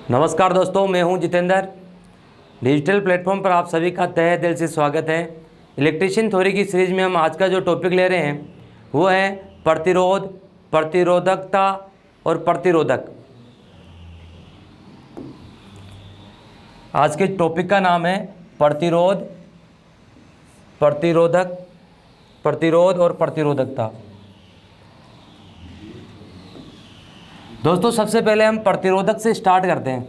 नमस्कार दोस्तों, मैं हूं जितेंद्र। डिजिटल प्लेटफॉर्म पर आप सभी का तहे दिल से स्वागत है। इलेक्ट्रिशियन थ्योरी की सीरीज में हम आज का जो टॉपिक ले रहे हैं वो है प्रतिरोध, प्रतिरोधकता और प्रतिरोधक। आज के टॉपिक का नाम है प्रतिरोध, प्रतिरोधक, प्रतिरोध और प्रतिरोधकता। दोस्तों, सबसे पहले हम प्रतिरोधक से स्टार्ट करते हैं।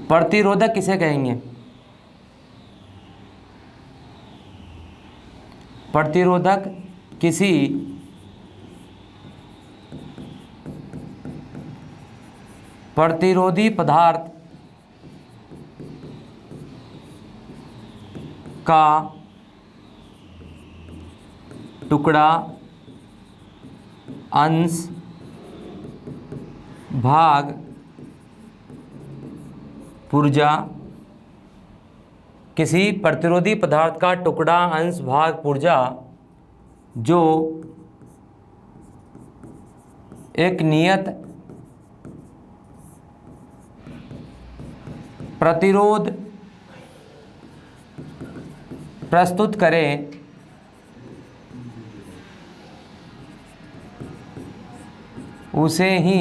प्रतिरोधक किसे कहेंगे? प्रतिरोधक किसी प्रतिरोधी पदार्थ का टुकड़ा, अंश, भाग, पुर्जा। किसी प्रतिरोधी पदार्थ का टुकड़ा, अंश, भाग, पुर्जा जो एक नियत प्रतिरोध प्रस्तुत करे, उसे ही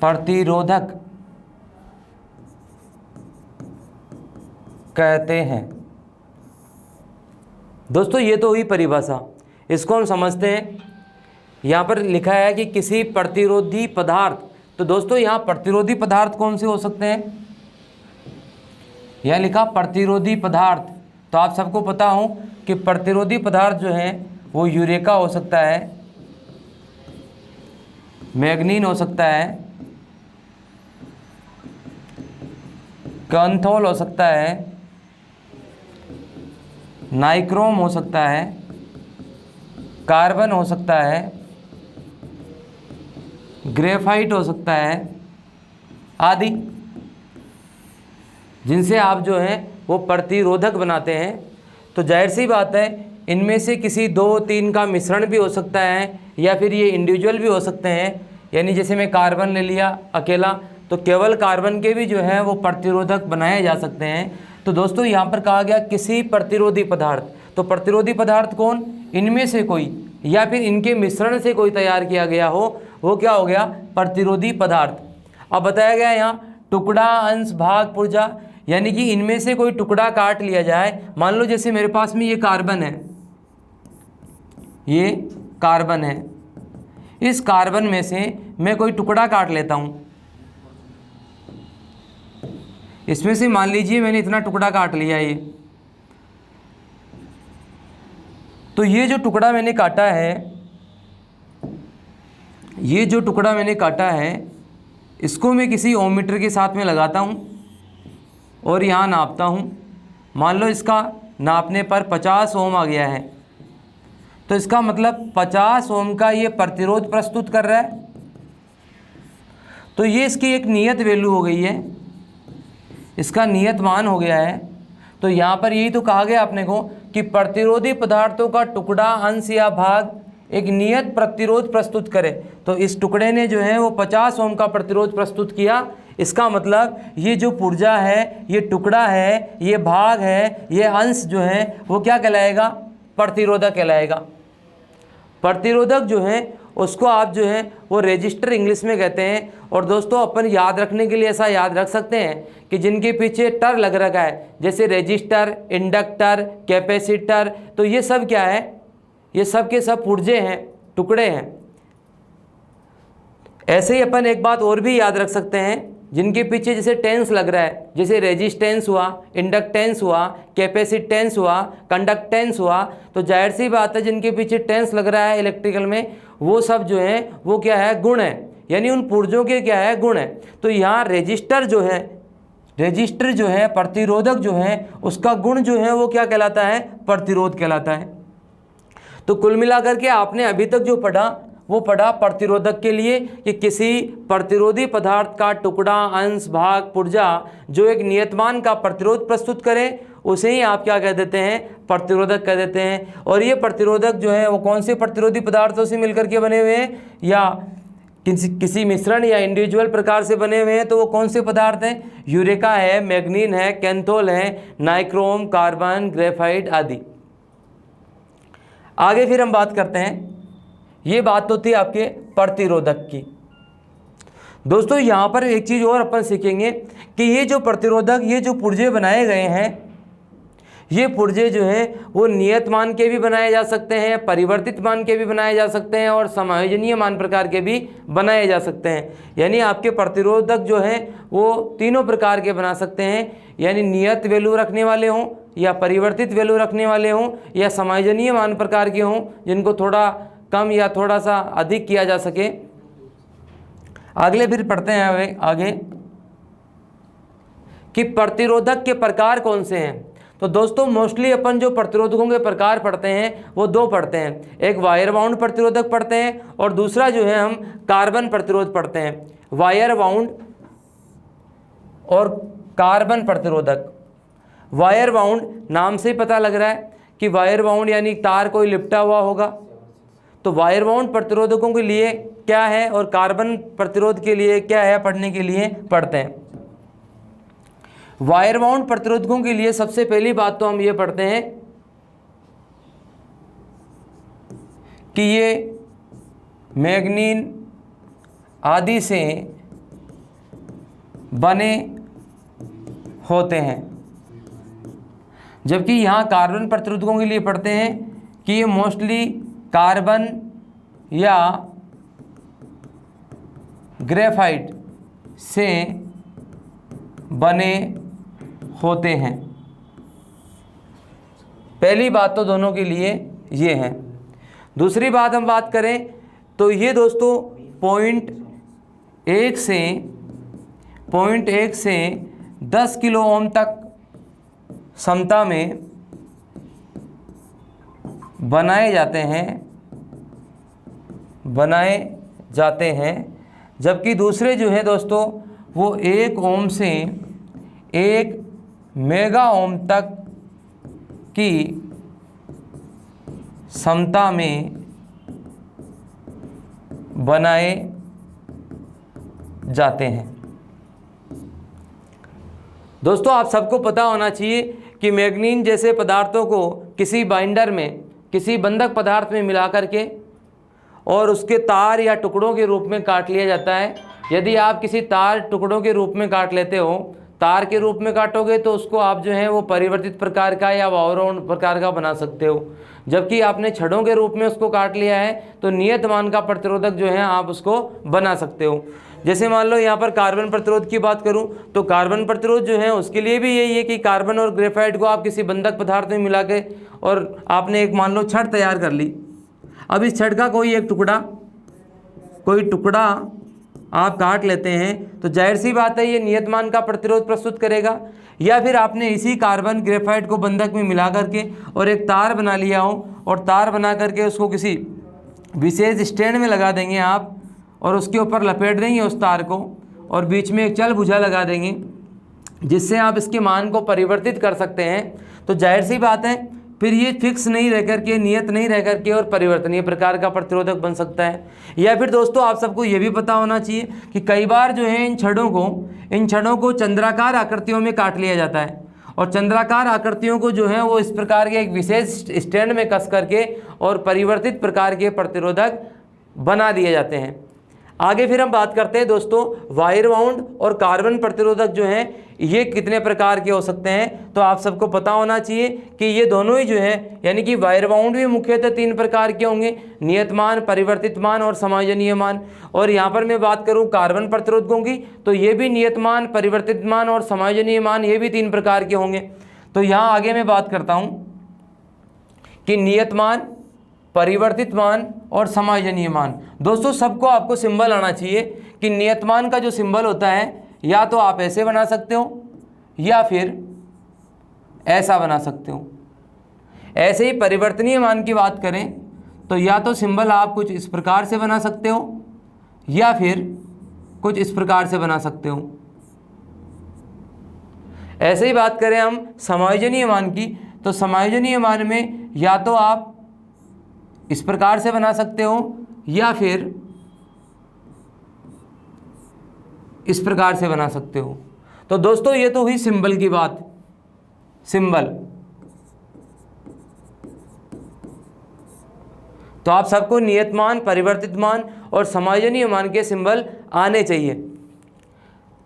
प्रतिरोधक कहते हैं। दोस्तों, ये तो हुई परिभाषा, इसको हम समझते हैं। यहाँ पर लिखा है कि किसी प्रतिरोधी पदार्थ, तो दोस्तों यहाँ प्रतिरोधी पदार्थ कौन से हो सकते हैं? यहाँ लिखा प्रतिरोधी पदार्थ, तो आप सबको पता हो कि प्रतिरोधी पदार्थ जो है वो यूरेका हो सकता है, मैग्नीन हो सकता है, कैंथोल हो सकता है, नाइक्रोम हो सकता है, कार्बन हो सकता है, ग्रेफाइट हो सकता है आदि, जिनसे आप जो है वो प्रतिरोधक बनाते हैं। तो जाहिर सी बात है, इनमें से किसी 2-3 का मिश्रण भी हो सकता है या फिर ये इंडिविजुअल भी हो सकते हैं। यानी जैसे मैं कार्बन ले लिया अकेला, तो केवल कार्बन के भी जो है वो प्रतिरोधक बनाए जा सकते हैं। तो दोस्तों यहाँ पर कहा गया किसी प्रतिरोधी पदार्थ, तो प्रतिरोधी पदार्थ कौन? इनमें से कोई या फिर इनके मिश्रण से कोई तैयार किया गया हो, वो क्या हो गया? प्रतिरोधी पदार्थ। अब बताया गया यहाँ टुकड़ा, अंश, भाग, पुर्जा, यानी कि इनमें से कोई टुकड़ा काट लिया जाए। मान लो जैसे मेरे पास में ये कार्बन है, ये कार्बन है, इस कार्बन में से मैं कोई टुकड़ा काट लेता हूँ। इसमें से मान लीजिए मैंने इतना टुकड़ा काट लिया ये, तो ये जो टुकड़ा मैंने काटा है, ये जो टुकड़ा मैंने काटा है, इसको मैं किसी ओममीटर के साथ में लगाता हूँ और यहाँ नापता हूँ। मान लो इसका नापने पर 50 ओम आ गया है, तो इसका मतलब 50 ओम का ये प्रतिरोध प्रस्तुत कर रहा है। तो ये इसकी एक नियत वैल्यू हो गई है, इसका नियत मान हो गया है। तो यहाँ पर यही तो कहा गया आपने को कि प्रतिरोधी पदार्थों का टुकड़ा, अंश या भाग एक नियत प्रतिरोध प्रस्तुत करे। तो इस टुकड़े ने जो है वो 50 ओम का प्रतिरोध प्रस्तुत किया। इसका मतलब ये जो पुर्जा है, ये टुकड़ा है, ये भाग है, ये अंश जो है वो क्या कहलाएगा? प्रतिरोधक कहलाएगा। प्रतिरोधक जो है उसको आप जो है वो रेजिस्टर इंग्लिश में कहते हैं। और दोस्तों अपन याद रखने के लिए ऐसा याद रख सकते हैं कि जिनके पीछे टर लग रखा है, जैसे रेजिस्टर, इंडक्टर, कैपेसिटर, तो ये सब क्या है? ये सब के सब पुर्जे हैं, टुकड़े हैं। ऐसे ही अपन एक बात और भी याद रख सकते हैं, जिनके पीछे जैसे टेंस लग रहा है, जैसे रेजिस्टेंस हुआ, इंडक्टेंस हुआ, कैपेसिटेंस हुआ, कंडक्टेंस हुआ, तो जाहिर सी बात है जिनके पीछे टेंस लग रहा है इलेक्ट्रिकल में, वो सब जो है वो क्या है? गुण है, यानी उन पुर्जों के क्या है? गुण है। तो यहाँ रेजिस्टर जो है, रेजिस्टर जो है, प्रतिरोधक जो है, उसका गुण जो है वो क्या कहलाता है? प्रतिरोध कहलाता है। तो कुल मिलाकर के आपने अभी तक जो पढ़ा वो पढ़ा प्रतिरोधक के लिए कि किसी प्रतिरोधी पदार्थ का टुकड़ा, अंश, भाग, पुर्जा जो एक नियतमान का प्रतिरोध प्रस्तुत करे, उसे ही आप क्या कह देते हैं, प्रतिरोधक कह देते हैं। और ये प्रतिरोधक जो है वो कौन से प्रतिरोधी पदार्थों से मिलकर के बने हुए हैं, या किसी मिश्रण या इंडिविजुअल प्रकार से बने हुए हैं, तो वो कौन से पदार्थ हैं, यूरेका है, मैग्नीन है, कैंथोल है, नाइक्रोम, कार्बन, ग्रेफाइट आदि। आगे फिर हम बात करते हैं, ये बात तो थी आपके प्रतिरोधक की। दोस्तों यहाँ पर एक चीज़ और अपन सीखेंगे कि ये जो प्रतिरोधक, ये जो पुर्जे बनाए गए हैं, ये पुर्जे जो हैं वो नियत मान के भी बनाए जा सकते हैं, परिवर्तित मान के भी बनाए जा सकते हैं और समायोजनीय मान प्रकार के भी बनाए जा सकते हैं। यानी आपके प्रतिरोधक जो हैं वो तीनों प्रकार के बना सकते हैं, यानी नियत वैल्यू रखने वाले हों, या परिवर्तित वैल्यू रखने वाले हों, या समायोजनीय मान प्रकार के हों, जिनको थोड़ा कम या थोड़ा सा अधिक किया जा सके। अगले फिर पढ़ते हैं आगे कि प्रतिरोधक के प्रकार कौन से हैं। तो दोस्तों मोस्टली अपन जो प्रतिरोधकों के प्रकार पढ़ते हैं वो दो पढ़ते हैं, एक वायर बाउंड प्रतिरोधक पढ़ते हैं और दूसरा जो है हम कार्बन प्रतिरोध पढ़ते हैं। वायर बाउंड और कार्बन प्रतिरोधक। वायर बाउंड नाम से ही पता लग रहा है कि वायर बाउंड यानी तार कोई लिपटा हुआ होगा, तो वायर बाउंड प्रतिरोधकों के लिए क्या है और कार्बन प्रतिरोध के लिए क्या है, पढ़ने के लिए पढ़ते हैं। वायर बाउंड प्रतिरोधकों के लिए सबसे पहली बात तो हम ये पढ़ते हैं कि ये मैग्नीन आदि से बने होते हैं, जबकि यहाँ कार्बन प्रतिरोधकों के लिए पढ़ते हैं कि ये मोस्टली कार्बन या ग्रेफाइट से बने होते हैं। पहली बात तो दोनों के लिए ये है। दूसरी बात हम बात करें तो ये दोस्तों पॉइंट एक से 10 किलो ओम तक क्षमता में बनाए जाते हैं, जबकि दूसरे जो है दोस्तों वो 1 ओम से 1 मेगा ओम तक की क्षमता में बनाए जाते हैं। दोस्तों आप सबको पता होना चाहिए कि मैग्नीन जैसे पदार्थों को किसी बाइंडर में, किसी बंधक पदार्थ में मिला करके और उसके तार या टुकड़ों के रूप में काट लिया जाता है। यदि आप किसी तार टुकड़ों के रूप में काट लेते हो, तार के रूप में काटोगे तो उसको आप जो है वो परिवर्तित प्रकार का या वाउराउंड प्रकार का बना सकते हो। जबकि आपने छड़ों के रूप में उसको काट लिया है तो नियत मान का प्रतिरोधक जो है आप उसको बना सकते हो। जैसे मान लो यहाँ पर कार्बन प्रतिरोध की बात करूँ तो कार्बन प्रतिरोध जो है उसके लिए भी यही है कि कार्बन और ग्रेफाइट को आप किसी बंधक पदार्थ में मिला के और आपने एक मान लो छड़ तैयार कर ली। अब इस छड़ का कोई टुकड़ा आप काट लेते हैं तो जाहिर सी बात है ये नियत मान का प्रतिरोध प्रस्तुत करेगा। या फिर आपने इसी कार्बन ग्रेफाइट को बंधक में मिला करके और एक तार बना लिया हो और तार बना करके उसको किसी विशेष स्टैंड में लगा देंगे आप और उसके ऊपर लपेट देंगे उस तार को और बीच में एक चल बुझा लगा देंगे जिससे आप इसके मान को परिवर्तित कर सकते हैं। तो जाहिर सी बात है फिर ये फिक्स नहीं रह करके, नियत नहीं रह करके और परिवर्तनीय प्रकार का प्रतिरोधक बन सकता है। या फिर दोस्तों आप सबको ये भी पता होना चाहिए कि कई बार जो है इन छड़ों को चंद्राकार आकृतियों में काट लिया जाता है और चंद्राकार आकृतियों को जो है वो इस प्रकार के एक विशेष स्टैंड में कस करके और परिवर्तित प्रकार के प्रतिरोधक बना दिए जाते हैं। आगे फिर हम बात करते हैं दोस्तों वायर बाउंड और कार्बन प्रतिरोधक जो हैं ये कितने प्रकार के हो सकते हैं। तो आप सबको पता होना चाहिए कि ये दोनों ही जो है यानी कि वायर बाउंड भी मुख्यतः 3 प्रकार के होंगे, नियत मान, परिवर्तित मान और समायोजनीय मान। और यहाँ पर मैं बात करूँ कार्बन प्रतिरोधकों की तो ये भी नियत मान, परिवर्तित मान और समायोजनीय मान ये भी 3 प्रकार के होंगे। तो यहाँ आगे मैं बात करता हूँ कि नियत मान, परिवर्तित मान और समायोजनीय मान। दोस्तों सबको आपको सिंबल आना चाहिए कि नियत मान का जो सिंबल होता है या तो आप ऐसे बना सकते हो या फिर ऐसा बना सकते हो। ऐसे ही परिवर्तनीय मान की बात करें तो या तो सिंबल आप कुछ इस प्रकार से बना सकते हो या फिर कुछ इस प्रकार से बना सकते हो। ऐसे ही बात करें हम समायोजनीय मान की, तो समायोजनीय मान में या तो आप इस प्रकार से बना सकते हो या फिर इस प्रकार से बना सकते हो। तो दोस्तों ये तो हुई सिंबल की बात, सिंबल। तो आप सबको नियत मान, परिवर्तित मान और समायोजनीय मान के सिंबल आने चाहिए।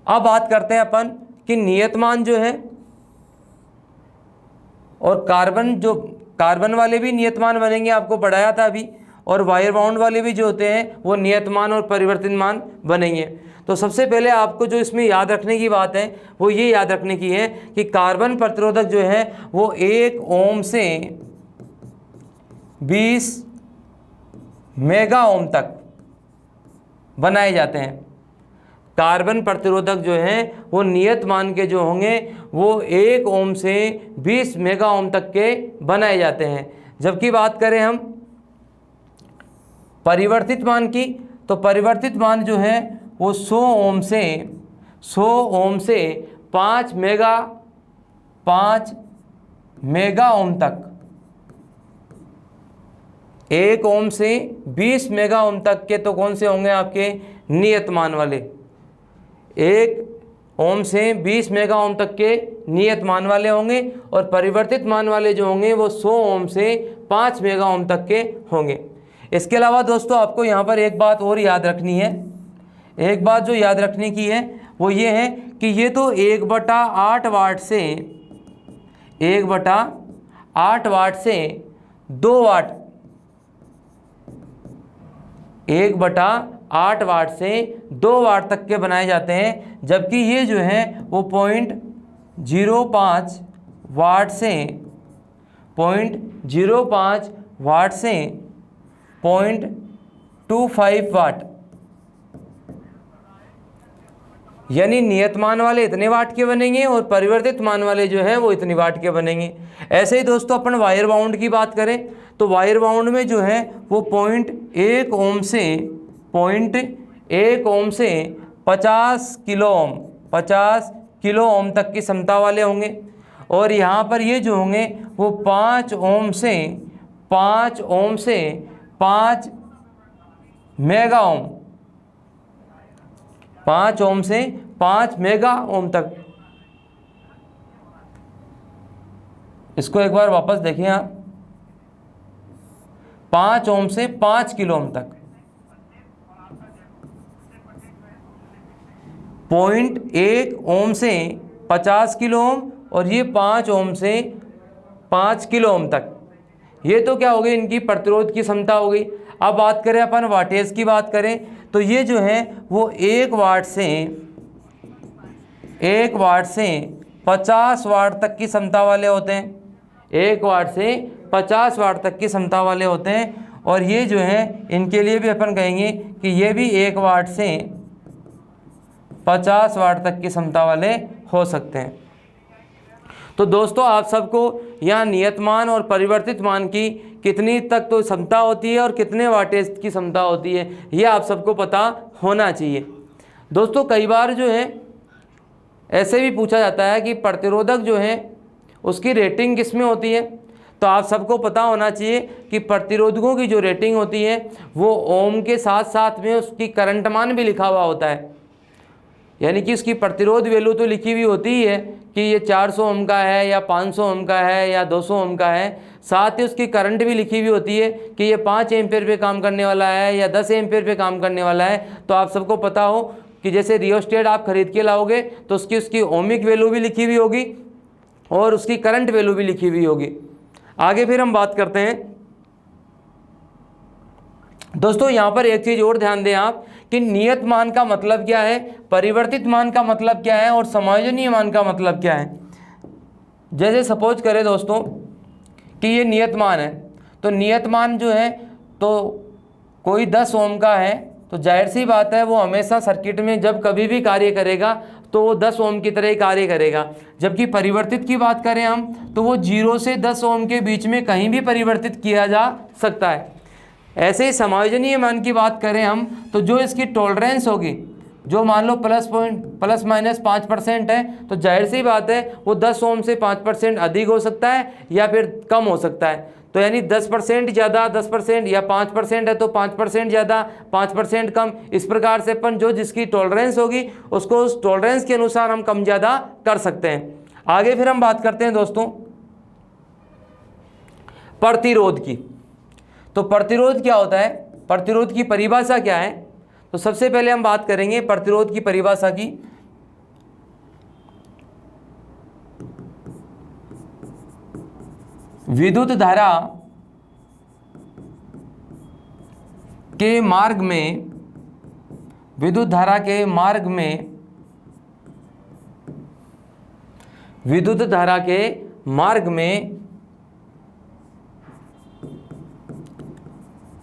अब बात करते हैं अपन कि नियत मान जो है और कार्बन वाले भी नियत मान बनेंगे, आपको पढ़ाया था अभी, और वायर बाउंड वाले भी जो होते हैं वो नियत मान और परिवर्तित मान बनेंगे। तो सबसे पहले आपको जो इसमें याद रखने की बात है वो ये याद रखने की है कि कार्बन प्रतिरोधक जो है वो 1 ओम से 20 मेगा ओम तक बनाए जाते हैं। कार्बन प्रतिरोधक जो हैं वो नियत मान के जो होंगे वो 1 ओम से 20 मेगा ओम तक के बनाए जाते हैं। जबकि बात करें हम परिवर्तित मान की, तो परिवर्तित मान जो है वो 100 ओम से 5 मेगा ओम तक, 1 ओम से 20 मेगा ओम तक के तो कौन से होंगे आपके नियत मान वाले, 1 ओम से 20 मेगा ओम तक के नियत मान वाले होंगे, और परिवर्तित मान वाले जो होंगे वो 100 ओम से 5 मेगा ओम तक के होंगे। इसके अलावा दोस्तों आपको यहाँ पर एक बात और याद रखनी है, एक बात जो याद रखने की है वो ये है कि ये तो 1/8 वाट से 1/8 वाट से 2 वाट, 1/8 वाट से 2 वाट तक के बनाए जाते हैं। जबकि ये जो है वो 0.05 वाट से 0.25 वाट, यानी नियत मान वाले इतने वाट के बनेंगे और परिवर्तित मान वाले जो है वो इतनी वाट के बनेंगे। ऐसे ही दोस्तों अपन वायर बाउंड की बात करें तो वायर बाउंड में जो है वो 0.1 ओम से 50 किलो ओम तक की क्षमता वाले होंगे, और यहाँ पर ये जो होंगे वो 5 ओम से 5 मेगा ओम, 5 ओम से 5 मेगा ओम तक। इसको एक बार वापस देखें आप, 5 ओम से 5 किलो ओम तक, 0.1 ओम से 50 किलो ओम, और ये 5 ओम से 5 किलो ओम तक। ये तो क्या हो गई, इनकी प्रतिरोध की क्षमता हो गई। अब बात करें अपन वाटेज की बात करें तो ये जो है वो 1 वाट से 50 वाट तक की क्षमता वाले होते हैं, 1 वाट से 50 वाट तक की क्षमता वाले होते हैं। और ये जो है इनके लिए भी अपन कहेंगे कि ये भी 1 वाट से 50 वाट तक की क्षमता वाले हो सकते हैं। तो दोस्तों आप सबको यहाँ नियत मान और परिवर्तित मान की कितनी तक तो क्षमता होती है और कितने वाटेज की क्षमता होती है ये आप सबको पता होना चाहिए। दोस्तों कई बार जो है ऐसे भी पूछा जाता है कि प्रतिरोधक जो है उसकी रेटिंग किस में होती है, तो आप सबको पता होना चाहिए कि प्रतिरोधकों की जो रेटिंग होती है वो ओम के साथ साथ में उसकी करंट मान भी लिखा हुआ होता है, यानी कि उसकी प्रतिरोध वैल्यू तो लिखी हुई होती ही है कि ये 400 ओम का है या 500 ओम का है या 200 ओम का है, साथ ही उसकी करंट भी लिखी हुई होती है कि ये 5 एम्पेयर पे काम करने वाला है या 10 एम्पेयर पे काम करने वाला है। तो आप सबको पता हो कि जैसे रियोस्टेट आप खरीद के लाओगे तो उसकी ओमिक वैल्यू भी लिखी हुई होगी और उसकी करंट वैल्यू भी लिखी हुई होगी। आगे फिर हम बात करते हैं दोस्तों, यहाँ पर एक चीज़ और ध्यान दें आप कि नियत मान का मतलब क्या है, परिवर्तित मान का मतलब क्या है और समायोजनीय मान का मतलब क्या है। जैसे सपोज करें दोस्तों कि ये नियत मान है, तो नियत मान जो है तो कोई 10 ओम का है, तो जाहिर सी बात है वो हमेशा सर्किट में जब कभी भी कार्य करेगा तो वो 10 ओम की तरह ही कार्य करेगा। जबकि परिवर्तित की बात करें हम तो वो 0 से 10 ओम के बीच में कहीं भी परिवर्तित किया जा सकता है। ऐसे ही समायोजनीय मान की बात करें हम तो जो इसकी टॉलरेंस होगी जो मान लो प्लस माइनस 5% है, तो जाहिर सी बात है वो 10 ओम से 5% अधिक हो सकता है या फिर कम हो सकता है। तो यानी 10% ज़्यादा 10% या 5% है तो 5% ज़्यादा 5% कम, इस प्रकार से अपन जो जिसकी टॉलरेंस होगी उसको उस टॉलरेंस के अनुसार हम कम ज़्यादा कर सकते हैं। आगे फिर हम बात करते हैं दोस्तों प्रतिरोध की। तो प्रतिरोध क्या होता है, प्रतिरोध की परिभाषा क्या है? तो सबसे पहले हम बात करेंगे प्रतिरोध की परिभाषा की। विद्युत धारा के मार्ग में, विद्युत धारा के मार्ग में, विद्युत धारा के मार्ग में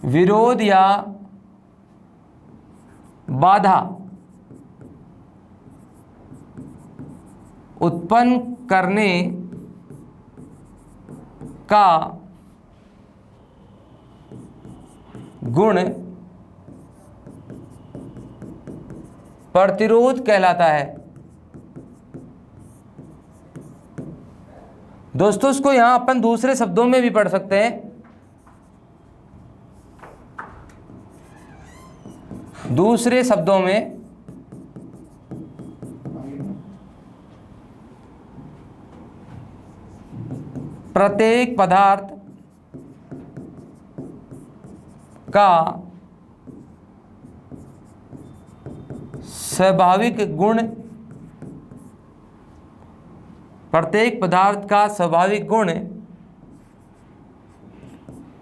विरोध या बाधा उत्पन्न करने का गुण प्रतिरोध कहलाता है। दोस्तों इसको यहां अपन दूसरे शब्दों में भी पढ़ सकते हैं। दूसरे शब्दों में प्रत्येक पदार्थ का स्वाभाविक गुण, प्रत्येक पदार्थ का स्वाभाविक गुण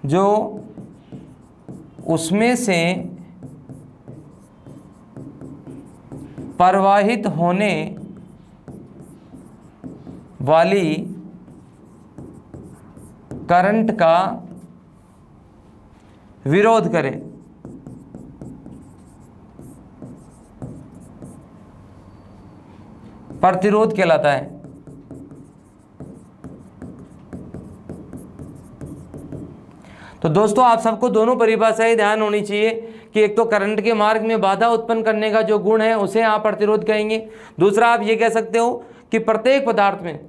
जो उसमें से प्रवाहित होने वाली करंट का विरोध करें। प्रतिरोध कहलाता है। तो दोस्तों आप सबको दोनों परिभाषाएं ध्यान होनी चाहिए कि एक तो करंट के मार्ग में बाधा उत्पन्न करने का जो गुण है उसे आप प्रतिरोध कहेंगे। दूसरा आप ये कह सकते हो कि प्रत्येक पदार्थ में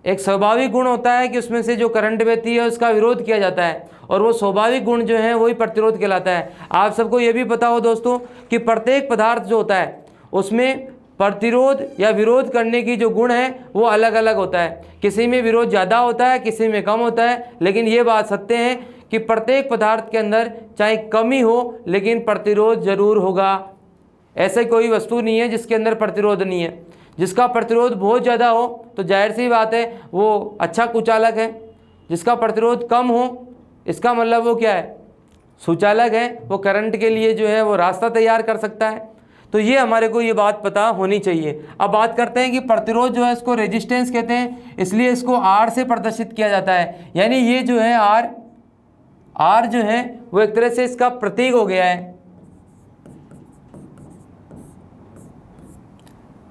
एक स्वाभाविक गुण होता है कि उसमें से जो करंट बहती है उसका विरोध किया जाता है, और वो स्वाभाविक गुण जो है वही प्रतिरोध कहलाता है। आप सबको ये भी पता हो दोस्तों कि प्रत्येक पदार्थ जो होता है उसमें प्रतिरोध या विरोध करने की जो गुण है वो अलग अलग होता है। किसी में विरोध ज़्यादा होता है, किसी में कम होता है, लेकिन ये बात सत्य है कि प्रत्येक पदार्थ के अंदर चाहे कमी हो लेकिन प्रतिरोध जरूर होगा। ऐसे कोई वस्तु नहीं है जिसके अंदर प्रतिरोध नहीं है। जिसका प्रतिरोध बहुत ज़्यादा हो तो जाहिर सी बात है वो अच्छा कुचालक है, जिसका प्रतिरोध कम हो इसका मतलब वो क्या है, सुचालक है, वो करंट के लिए जो है वो रास्ता तैयार कर सकता है। तो ये हमारे को ये बात पता होनी चाहिए। अब बात करते हैं कि प्रतिरोध जो है इसको रेजिस्टेंस कहते हैं, इसलिए इसको आर से प्रदर्शित किया जाता है। यानी ये जो है आर जो है वो एक तरह से इसका प्रतीक हो गया है।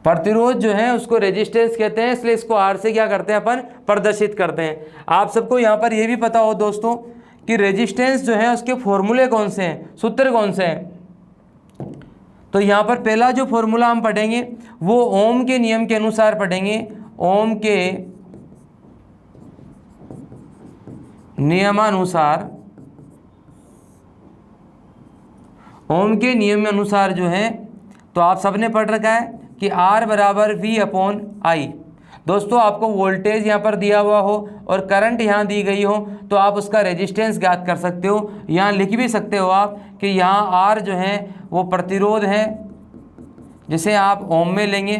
प्रतिरोध जो है उसको रेजिस्टेंस कहते हैं, इसलिए इसको आर से क्या करते हैं अपन प्रदर्शित करते हैं। आप सबको यहाँ पर यह भी पता हो दोस्तों कि रेजिस्टेंस जो है उसके फॉर्मूले कौन से हैं, सूत्र कौन से हैं। तो यहाँ पर पहला जो फॉर्मूला हम पढ़ेंगे वो ओम के नियम के अनुसार पढ़ेंगे। ओम के नियमानुसार, ओम के नियम के अनुसार जो है तो आप सबने पढ़ रखा है कि R बराबर V/I। दोस्तों आपको वोल्टेज यहाँ पर दिया हुआ हो और करंट यहाँ दी गई हो तो आप उसका रेजिस्टेंस ज्ञात कर सकते हो। यहाँ लिख भी सकते हो आप कि यहाँ R जो है वो प्रतिरोध है जिसे आप ओम में लेंगे,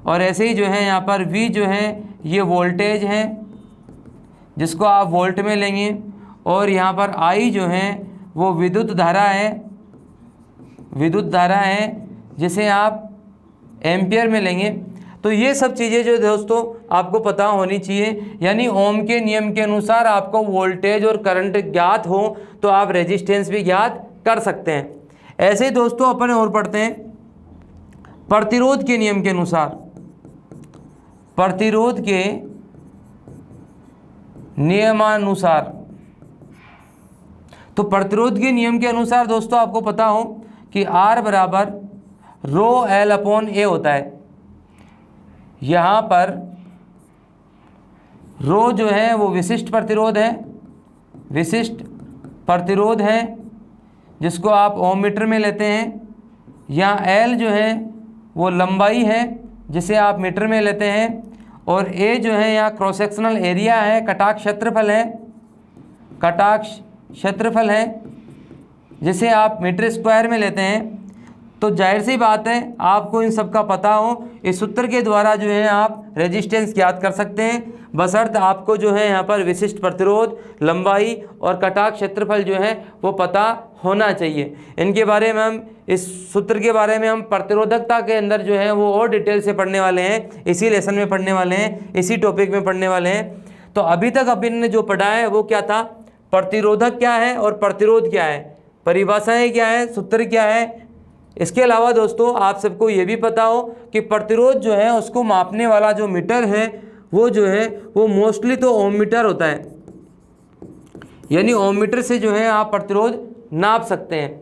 और ऐसे ही जो है यहाँ पर V जो है ये वोल्टेज है जिसको आप वोल्ट में लेंगे, और यहाँ पर I जो है वो विद्युत धारा है, विद्युत धारा है जिसे आप एम्पियर में लेंगे। तो ये सब चीज़ें जो दोस्तों आपको पता होनी चाहिए। यानी ओम के नियम के अनुसार आपको वोल्टेज और करंट ज्ञात हो तो आप रेजिस्टेंस भी ज्ञात कर सकते हैं। ऐसे ही दोस्तों अपन और पढ़ते हैं प्रतिरोध के नियम के अनुसार। प्रतिरोध के नियमानुसार, तो प्रतिरोध के नियम के अनुसार दोस्तों आपको पता हो कि R बराबर रो एल अपॉन ए होता है। यहाँ पर रो जो है वो विशिष्ट प्रतिरोध है, विशिष्ट प्रतिरोध है जिसको आप ओम मीटर में लेते हैं। यहाँ एल जो है वो लंबाई है जिसे आप मीटर में लेते हैं, और ए जो है यहाँ क्रॉस सेक्शनल एरिया है, कटाक्ष क्षेत्रफल है, कटाक्ष क्षेत्रफल है जिसे आप मीटर स्क्वायर में लेते हैं। तो जाहिर सी बात है आपको इन सब का पता हो, इस सूत्र के द्वारा जो है आप रेजिस्टेंस ज्ञात कर सकते हैं, बशर्ते आपको जो है यहाँ पर विशिष्ट प्रतिरोध, लंबाई और कटाक्ष क्षेत्रफल जो है वो पता होना चाहिए। इनके बारे में हम, इस सूत्र के बारे में हम प्रतिरोधकता के अंदर जो है वो और डिटेल से पढ़ने वाले हैं, इसी लेसन में पढ़ने वाले हैं, इसी टॉपिक में पढ़ने वाले हैं। तो अभी तक अपन ने जो पढ़ा है वो क्या था, प्रतिरोधक क्या है और प्रतिरोध क्या है, परिभाषाएँ क्या है, सूत्र क्या है। इसके अलावा दोस्तों आप सबको ये भी पता हो कि प्रतिरोध जो है उसको मापने वाला जो मीटर है वो जो है वो मोस्टली तो ओम मीटर होता है, यानी ओम मीटर से जो है आप प्रतिरोध नाप सकते हैं।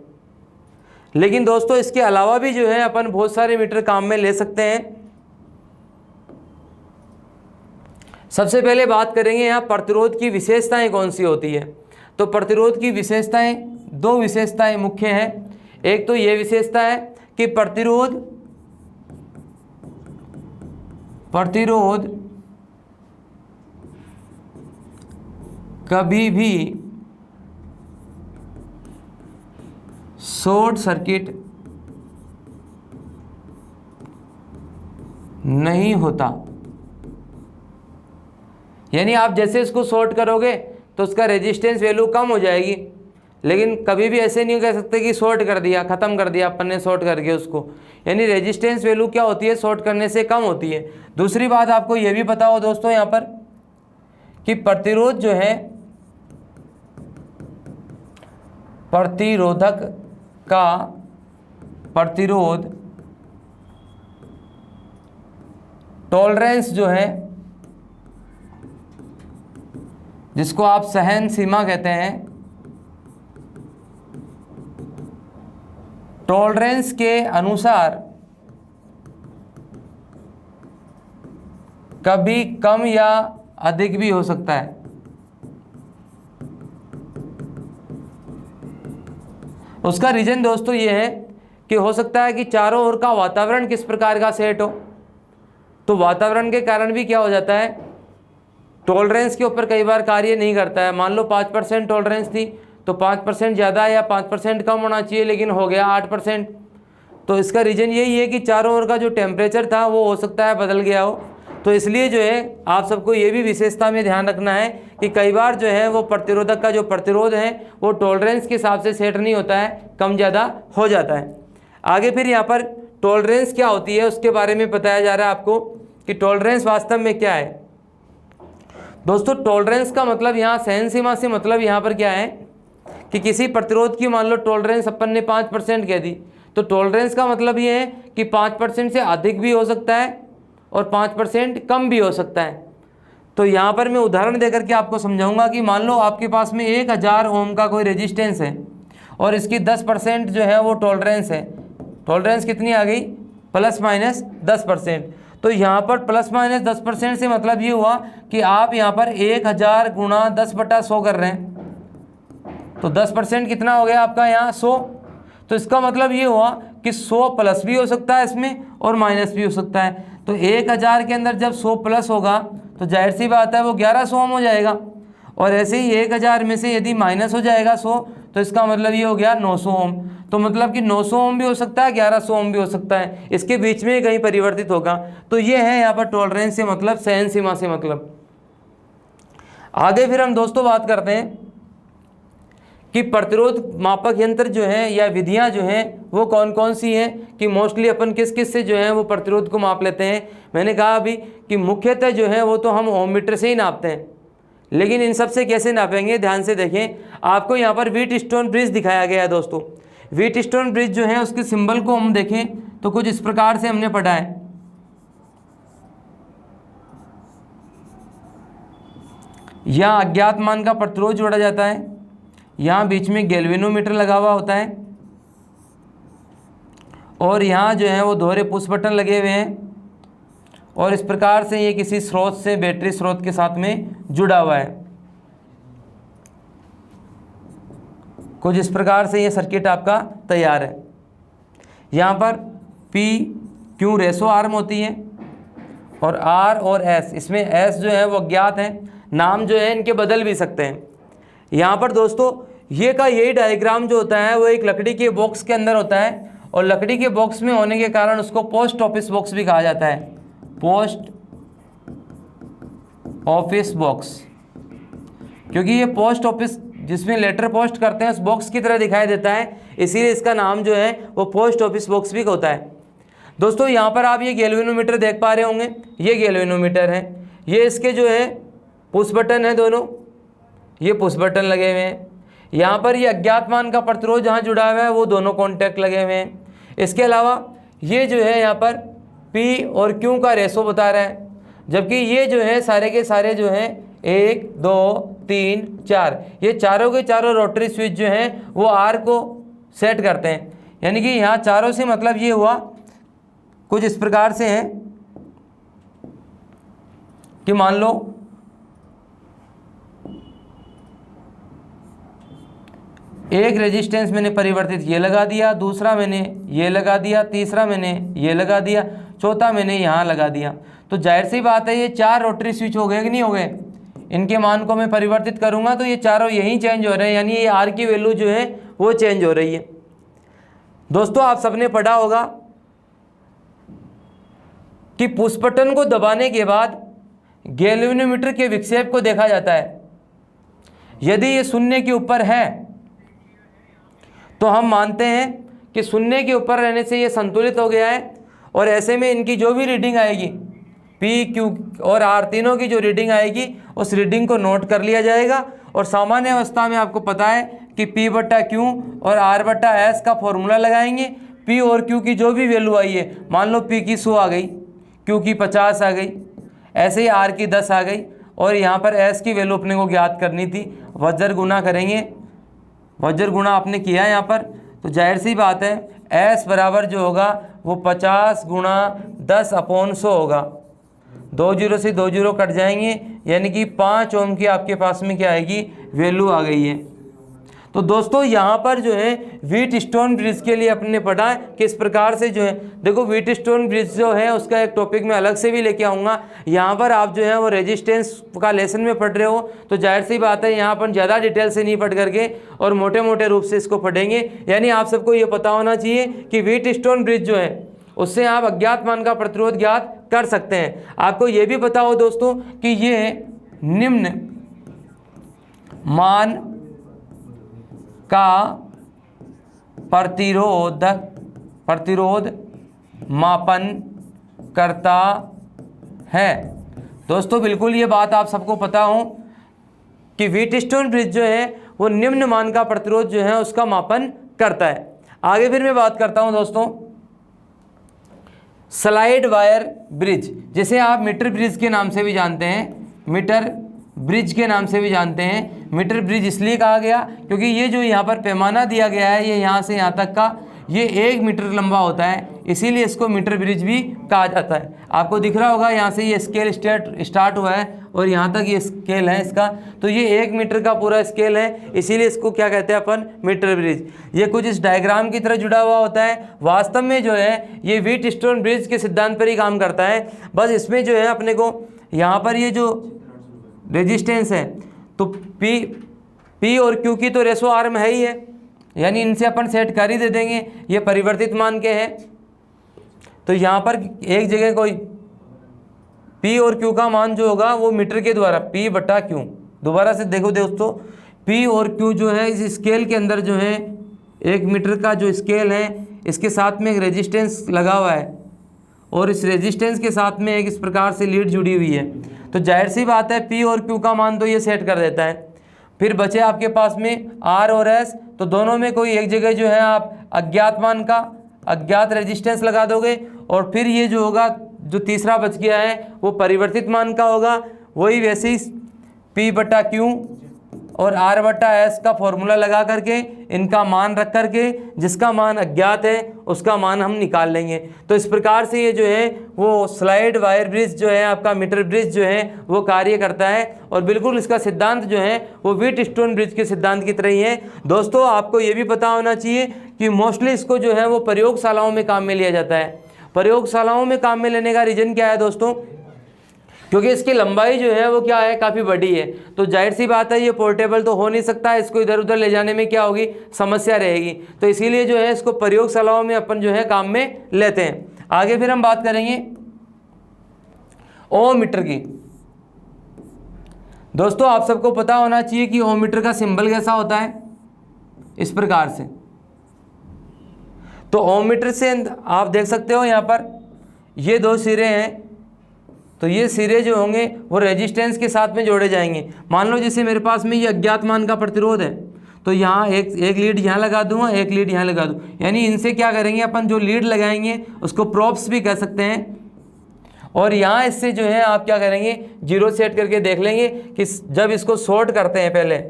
लेकिन दोस्तों इसके अलावा भी जो है अपन बहुत सारे मीटर काम में ले सकते हैं। सबसे पहले बात करेंगे यहाँ प्रतिरोध की विशेषताएं कौन सी होती है। तो प्रतिरोध की विशेषताएं, दो विशेषताएं मुख्य हैं। एक तो ये विशेषता है कि प्रतिरोध कभी भी शॉर्ट सर्किट नहीं होता, यानी आप जैसे इसको शॉर्ट करोगे तो उसका रेजिस्टेंस वैल्यू कम हो जाएगी, लेकिन कभी भी ऐसे नहीं कह सकते कि शॉर्ट कर दिया, ख़त्म कर दिया अपन ने शॉर्ट करके उसको, यानी रेजिस्टेंस वैल्यू क्या होती है, शॉर्ट करने से कम होती है। दूसरी बात आपको ये भी पता हो दोस्तों यहाँ पर कि प्रतिरोध जो है, प्रतिरोधक का प्रतिरोध टॉलरेंस जो है, जिसको आप सहन सीमा कहते हैं, टॉलरेंस के अनुसार कभी कम या अधिक भी हो सकता है। उसका रीजन दोस्तों ये है कि हो सकता है कि चारों ओर का वातावरण किस प्रकार का सेट हो, तो वातावरण के कारण भी क्या हो जाता है, टॉलरेंस के ऊपर कई बार कार्य नहीं करता है। मान लो 5% टॉलरेंस थी तो 5% ज़्यादा या 5% कम होना चाहिए, लेकिन हो गया 8%। तो इसका रीज़न यही है कि चारों ओर का जो टेम्परेचर था वो हो सकता है बदल गया हो। तो इसलिए जो है आप सबको ये भी विशेषता में ध्यान रखना है कि कई बार जो है वो प्रतिरोधक का जो प्रतिरोध है वो टॉलरेंस के हिसाब से सेट नहीं होता है, कम ज़्यादा हो जाता है। आगे फिर यहाँ पर टॉलरेंस क्या होती है उसके बारे में बताया जा रहा है आपको कि टॉलरेंस वास्तव में क्या है। दोस्तों टॉलरेंस का मतलब यहाँ सहन सीमा से मतलब यहाँ पर क्या है कि किसी प्रतिरोध की मान लो टॉलरेंस अपन ने 5% कह दी, तो टॉलरेंस का मतलब ये है कि 5% से अधिक भी हो सकता है और 5% कम भी हो सकता है। तो यहाँ पर मैं उदाहरण देकर के आपको समझाऊंगा कि मान लो आपके पास में 1000 ओम का कोई रेजिस्टेंस है और इसकी 10% जो है वो टॉलरेंस है। टॉलरेंस कितनी आ गई, ±10%। तो यहाँ पर ±10% से मतलब ये हुआ कि आप यहाँ पर 1000 गुणा 10/100 कर रहे हैं, तो 10% कितना हो गया आपका यहाँ 100। तो इसका मतलब ये हुआ कि 100 प्लस भी हो सकता है इसमें और माइनस भी हो सकता है। तो 1000 के अंदर जब 100 प्लस होगा तो जाहिर सी बात है वो 1100 ओम हो जाएगा, और ऐसे ही 1000 में से यदि माइनस हो जाएगा 100 तो इसका मतलब ये हो गया 900 ओम। तो मतलब कि 900 ओम भी हो सकता है, 1100 ओम भी हो सकता है, इसके बीच में कहीं परिवर्तित होगा। तो ये है यहाँ पर टॉलरेंस से मतलब, सहन सीमा से मतलब। आगे फिर हम दोस्तों बात करते हैं कि प्रतिरोध मापक यंत्र जो है या विधियां जो हैं वो कौन कौन सी हैं, कि मोस्टली अपन किस किस से जो है वो प्रतिरोध को माप लेते हैं। मैंने कहा अभी कि मुख्यतः जो है वो तो हम ओम मीटर से ही नापते हैं, लेकिन इन सब से कैसे नापेंगे ध्यान से देखें। आपको यहाँ पर व्हीटस्टोन ब्रिज दिखाया गया है दोस्तों। व्हीटस्टोन ब्रिज जो है उसके सिंबल को हम देखें तो कुछ इस प्रकार से हमने पढ़ा है। यहाँ अज्ञात मान का प्रतिरोध जोड़ा जाता है, यहाँ बीच में गैल्वेनोमीटर लगा हुआ होता है और यहाँ जो है वो दोहरे पुश बटन लगे हुए हैं और इस प्रकार से ये किसी स्रोत से, बैटरी स्रोत के साथ में जुड़ा हुआ है। कुछ इस प्रकार से ये सर्किट आपका तैयार है। यहाँ पर P Q रेशो आर्म होती है और R और S, इसमें S जो है वो अज्ञात है, नाम जो है इनके बदल भी सकते हैं। यहाँ पर दोस्तों यही डायग्राम जो होता है वो एक लकड़ी के बॉक्स के अंदर होता है और लकड़ी के बॉक्स में होने के कारण उसको पोस्ट ऑफिस बॉक्स भी कहा जाता है, पोस्ट ऑफिस बॉक्स, क्योंकि ये पोस्ट ऑफिस जिसमें लेटर पोस्ट करते हैं उस बॉक्स की तरह दिखाई देता है, इसीलिए इसका नाम जो है वो पोस्ट ऑफिस बॉक्स भी होता है। दोस्तों यहाँ पर आप ये गैल्वेनोमीटर देख पा रहे होंगे, ये गैल्वेनोमीटर है, ये इसके जो है पुश बटन है, दोनों ये पुश बटन लगे हुए हैं। यहाँ पर ये अज्ञात मान का प्रतिरोध जहाँ जुड़ा हुआ है वो दोनों कॉन्टैक्ट लगे हुए हैं। इसके अलावा ये जो है यहाँ पर P और Q का रेशो बता रहा है, जबकि ये जो है सारे के सारे जो हैं 1 2 3 4, ये चारों के चारों रोटरी स्विच जो हैं वो R को सेट करते हैं। यानी कि यहाँ चारों से मतलब ये हुआ कुछ इस प्रकार से है कि मान लो एक रेजिस्टेंस मैंने परिवर्तित ये लगा दिया, दूसरा मैंने ये लगा दिया, तीसरा मैंने ये लगा दिया, चौथा मैंने यहाँ लगा दिया। तो जाहिर सी बात है ये 4 रोटरी स्विच हो गए कि नहीं हो गए। इनके मान को मैं परिवर्तित करूँगा तो ये चारों यहीं चेंज हो रहे हैं, यानी ये R की वैल्यू जो है वो चेंज हो रही है। दोस्तों आप सबने पढ़ा होगा कि पुश बटन को दबाने के बाद गैल्वेनोमीटर के विक्षेप को देखा जाता है। यदि ये 0 के ऊपर है तो हम मानते हैं कि 0 के ऊपर रहने से ये संतुलित हो गया है और ऐसे में इनकी जो भी रीडिंग आएगी P Q और R तीनों की जो रीडिंग आएगी उस रीडिंग को नोट कर लिया जाएगा। और सामान्य अवस्था में आपको पता है कि P/Q और R/S का फॉर्मूला लगाएंगे। P और Q की जो भी वैल्यू आई है, मान लो P की 100 आ गई, Q की 50 आ गई, ऐसे ही R की 10 आ गई और यहाँ पर S की वैल्यू अपने को ज्ञात करनी थी। वज्र गुना करेंगे, वज्र गुणा आपने किया यहाँ पर, तो जाहिर सी बात है S बराबर जो होगा वो 50 गुणा 10/100 होगा। 2 जीरो से 2 जीरो कट जाएंगे, यानी कि 5 ओम की आपके पास में क्या आएगी, वैल्यू आ गई है। तो दोस्तों यहाँ पर जो है व्हीटस्टोन ब्रिज के लिए अपने पढ़ा है कि इस प्रकार से जो है, देखो व्हीटस्टोन ब्रिज जो है उसका एक टॉपिक मैं अलग से भी लेके आऊँगा। यहाँ पर आप जो है वो रेजिस्टेंस का लेसन में पढ़ रहे हो तो जाहिर सी बात है यहाँ पर ज़्यादा डिटेल से नहीं पढ़ करके और मोटे मोटे रूप से इसको पढ़ेंगे। यानी आप सबको ये पता होना चाहिए कि व्हीटस्टोन ब्रिज जो है उससे आप अज्ञात मान का प्रतिरोध ज्ञात कर सकते हैं। आपको ये भी पता हो दोस्तों कि ये निम्न मान का प्रतिरोध मापन करता है। दोस्तों बिल्कुल ये बात आप सबको पता हो कि व्हीटस्टोन ब्रिज जो है वो निम्न मान का प्रतिरोध जो है उसका मापन करता है। आगे फिर मैं बात करता हूं दोस्तों स्लाइड वायर ब्रिज, जिसे आप मीटर ब्रिज के नाम से भी जानते हैं, मीटर ब्रिज के नाम से भी जानते हैं। मीटर ब्रिज इसलिए कहा गया क्योंकि ये जो यहाँ पर पैमाना दिया गया है ये यहाँ से यहाँ तक का ये 1 मीटर लंबा होता है, इसीलिए इसको मीटर ब्रिज भी कहा जाता है। आपको दिख रहा होगा यहाँ से ये स्केल स्टार्ट हुआ है और यहाँ तक ये स्केल है इसका, तो ये 1 मीटर का पूरा स्केल है, इसीलिए इसको क्या कहते हैं अपन, मीटर ब्रिज। ये कुछ इस डायग्राम की तरह जुड़ा हुआ होता है। वास्तव में जो है ये व्हीटस्टोन ब्रिज के सिद्धांत पर ही काम करता है। बस इसमें जो है अपने को यहाँ पर ये जो रेजिस्टेंस है तो P और Q की तो रेशो आर्म है ही है, यानी इनसे अपन सेट कर ही दे देंगे, ये परिवर्तित मान के हैं। तो यहाँ पर एक जगह कोई P और Q का मान जो होगा वो मीटर के द्वारा P/Q, दोबारा से देखो दोस्तों, P और Q जो है इस स्केल के अंदर जो है 1 मीटर का जो स्केल है इसके साथ में एक रेजिस्टेंस लगा हुआ है और इस रेजिस्टेंस के साथ में एक इस प्रकार से लीड जुड़ी हुई है। तो जाहिर सी बात है P और Q का मान तो ये सेट कर देता है। फिर बचे आपके पास में R और S, तो दोनों में कोई एक जगह जो है आप अज्ञात मान का अज्ञात रेजिस्टेंस लगा दोगे और फिर ये जो होगा जो तीसरा बच गया है वो परिवर्तित मान का होगा, वही वैसे ही P/Q और R/S का फॉर्मूला लगा करके इनका मान रख करके जिसका मान अज्ञात है उसका मान हम निकाल लेंगे। तो इस प्रकार से ये जो है वो स्लाइड वायर ब्रिज जो है आपका मीटर ब्रिज जो है वो कार्य करता है और बिल्कुल इसका सिद्धांत जो है वो व्हीटस्टोन ब्रिज के सिद्धांत की तरह ही है। दोस्तों आपको ये भी पता होना चाहिए कि मोस्टली इसको जो है वो प्रयोगशालाओं में काम में लिया जाता है। प्रयोगशालाओं में काम में लेने का रीज़न क्या है दोस्तों? क्योंकि इसकी लंबाई जो है वो क्या है, काफ़ी बड़ी है। तो जाहिर सी बात है ये पोर्टेबल तो हो नहीं सकता, इसको इधर उधर ले जाने में क्या होगी, समस्या रहेगी। तो इसीलिए जो है इसको प्रयोगशालाओं में अपन जो है काम में लेते हैं। आगे फिर हम बात करेंगे ओम मीटर की। दोस्तों आप सबको पता होना चाहिए कि ओम मीटर का सिंबल कैसा होता है, इस प्रकार से। तो ओम मीटर से आप देख सकते हो यहाँ पर ये दो सिरे हैं, तो ये सिरे जो होंगे वो रेजिस्टेंस के साथ में जोड़े जाएंगे। मान लो जैसे मेरे पास में ये अज्ञात मान का प्रतिरोध है, तो यहाँ एक लीड यहाँ लगा दूंगा, एक लीड यहाँ लगा दूँ, यानी इनसे क्या करेंगे अपन, जो लीड लगाएंगे उसको प्रोप्स भी कह सकते हैं। और यहाँ इससे जो है आप क्या करेंगे, जीरो सेट करके देख लेंगे कि जब इसको शॉर्ट करते हैं, पहले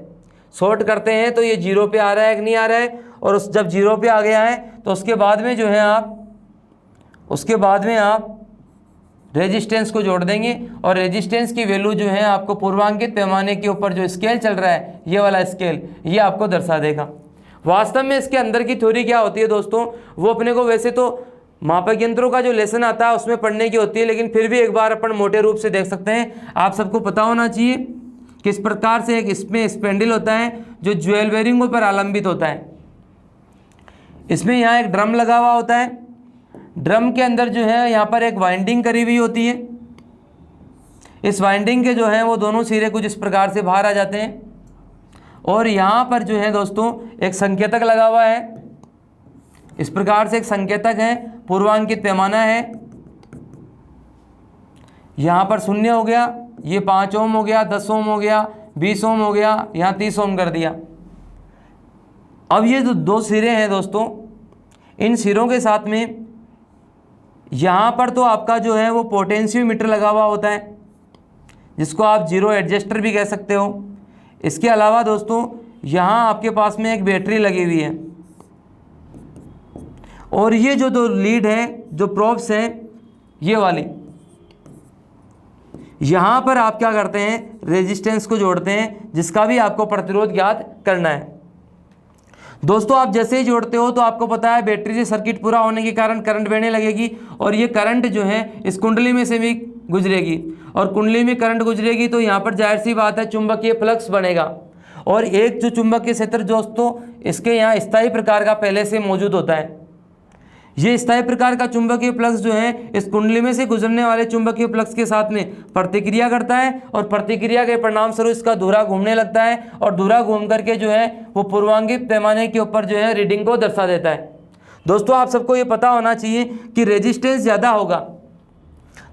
शॉर्ट करते हैं तो ये जीरो पे आ रहा है कि नहीं आ रहा है, और जब जीरो पे आ गया है तो उसके बाद में जो है आप रेजिस्टेंस को जोड़ देंगे और रेजिस्टेंस की वैल्यू जो है आपको पूर्वांकित पैमाने के ऊपर जो स्केल चल रहा है, ये वाला स्केल, ये आपको दर्शा देगा। वास्तव में इसके अंदर की थ्योरी क्या होती है दोस्तों, वो अपने को वैसे तो मापक यंत्रों का जो लेसन आता है उसमें पढ़ने की होती है, लेकिन फिर भी एक बार अपन मोटे रूप से देख सकते हैं। आप सबको पता होना चाहिए किस प्रकार से एक इसमें स्पेंडल होता है जो ज्वेल बेरिंगों पर आलंबित होता है। इसमें यहाँ एक ड्रम लगा हुआ होता है, ड्रम के अंदर जो है यहाँ पर एक वाइंडिंग करी हुई होती है। इस वाइंडिंग के जो है वो दोनों सिरे कुछ इस प्रकार से बाहर आ जाते हैं, और यहाँ पर जो है दोस्तों एक संकेतक लगा हुआ है। इस प्रकार से एक संकेतक है, पूर्वांकित पैमाना है। यहाँ पर 0 हो गया, ये 5 ओम हो गया, 10 ओम हो गया, 20 ओम हो गया, यहाँ 30 ओम कर दिया। अब ये जो दो सिरे हैं दोस्तों, इन सिरों के साथ में यहाँ पर तो आपका जो है वो पोटेंशियोमीटर लगा हुआ होता है, जिसको आप जीरो एडजस्टर भी कह सकते हो। इसके अलावा दोस्तों यहाँ आपके पास में एक बैटरी लगी हुई है, और ये जो दो लीड है, जो प्रोब्स हैं, ये वाली, यहाँ पर आप क्या करते हैं, रेजिस्टेंस को जोड़ते हैं, जिसका भी आपको प्रतिरोध ज्ञात करना है। दोस्तों आप जैसे ही जोड़ते हो तो आपको पता है बैटरी से सर्किट पूरा होने के कारण करंट बहने लगेगी, और ये करंट जो है इस कुंडली में से भी गुजरेगी, और कुंडली में करंट गुजरेगी तो यहाँ पर जाहिर सी बात है चुंबकीय फ्लक्स बनेगा। और एक जो चुंबकीय क्षेत्र दोस्तों इसके यहाँ स्थायी प्रकार का पहले से मौजूद होता है। ये स्थायी प्रकार का चुंबकीय फ्लक्स जो है इस कुंडली में से गुजरने वाले चुंबकीय फ्लक्स के साथ में प्रतिक्रिया करता है, और प्रतिक्रिया के परिणाम स्वरूप इसका धुरा घूमने लगता है, और धुरा घूम करके जो है वो पूर्वांकित पैमाने के ऊपर जो है रीडिंग को दर्शा देता है। दोस्तों आप सबको ये पता होना चाहिए कि रेजिस्टेंस ज़्यादा होगा,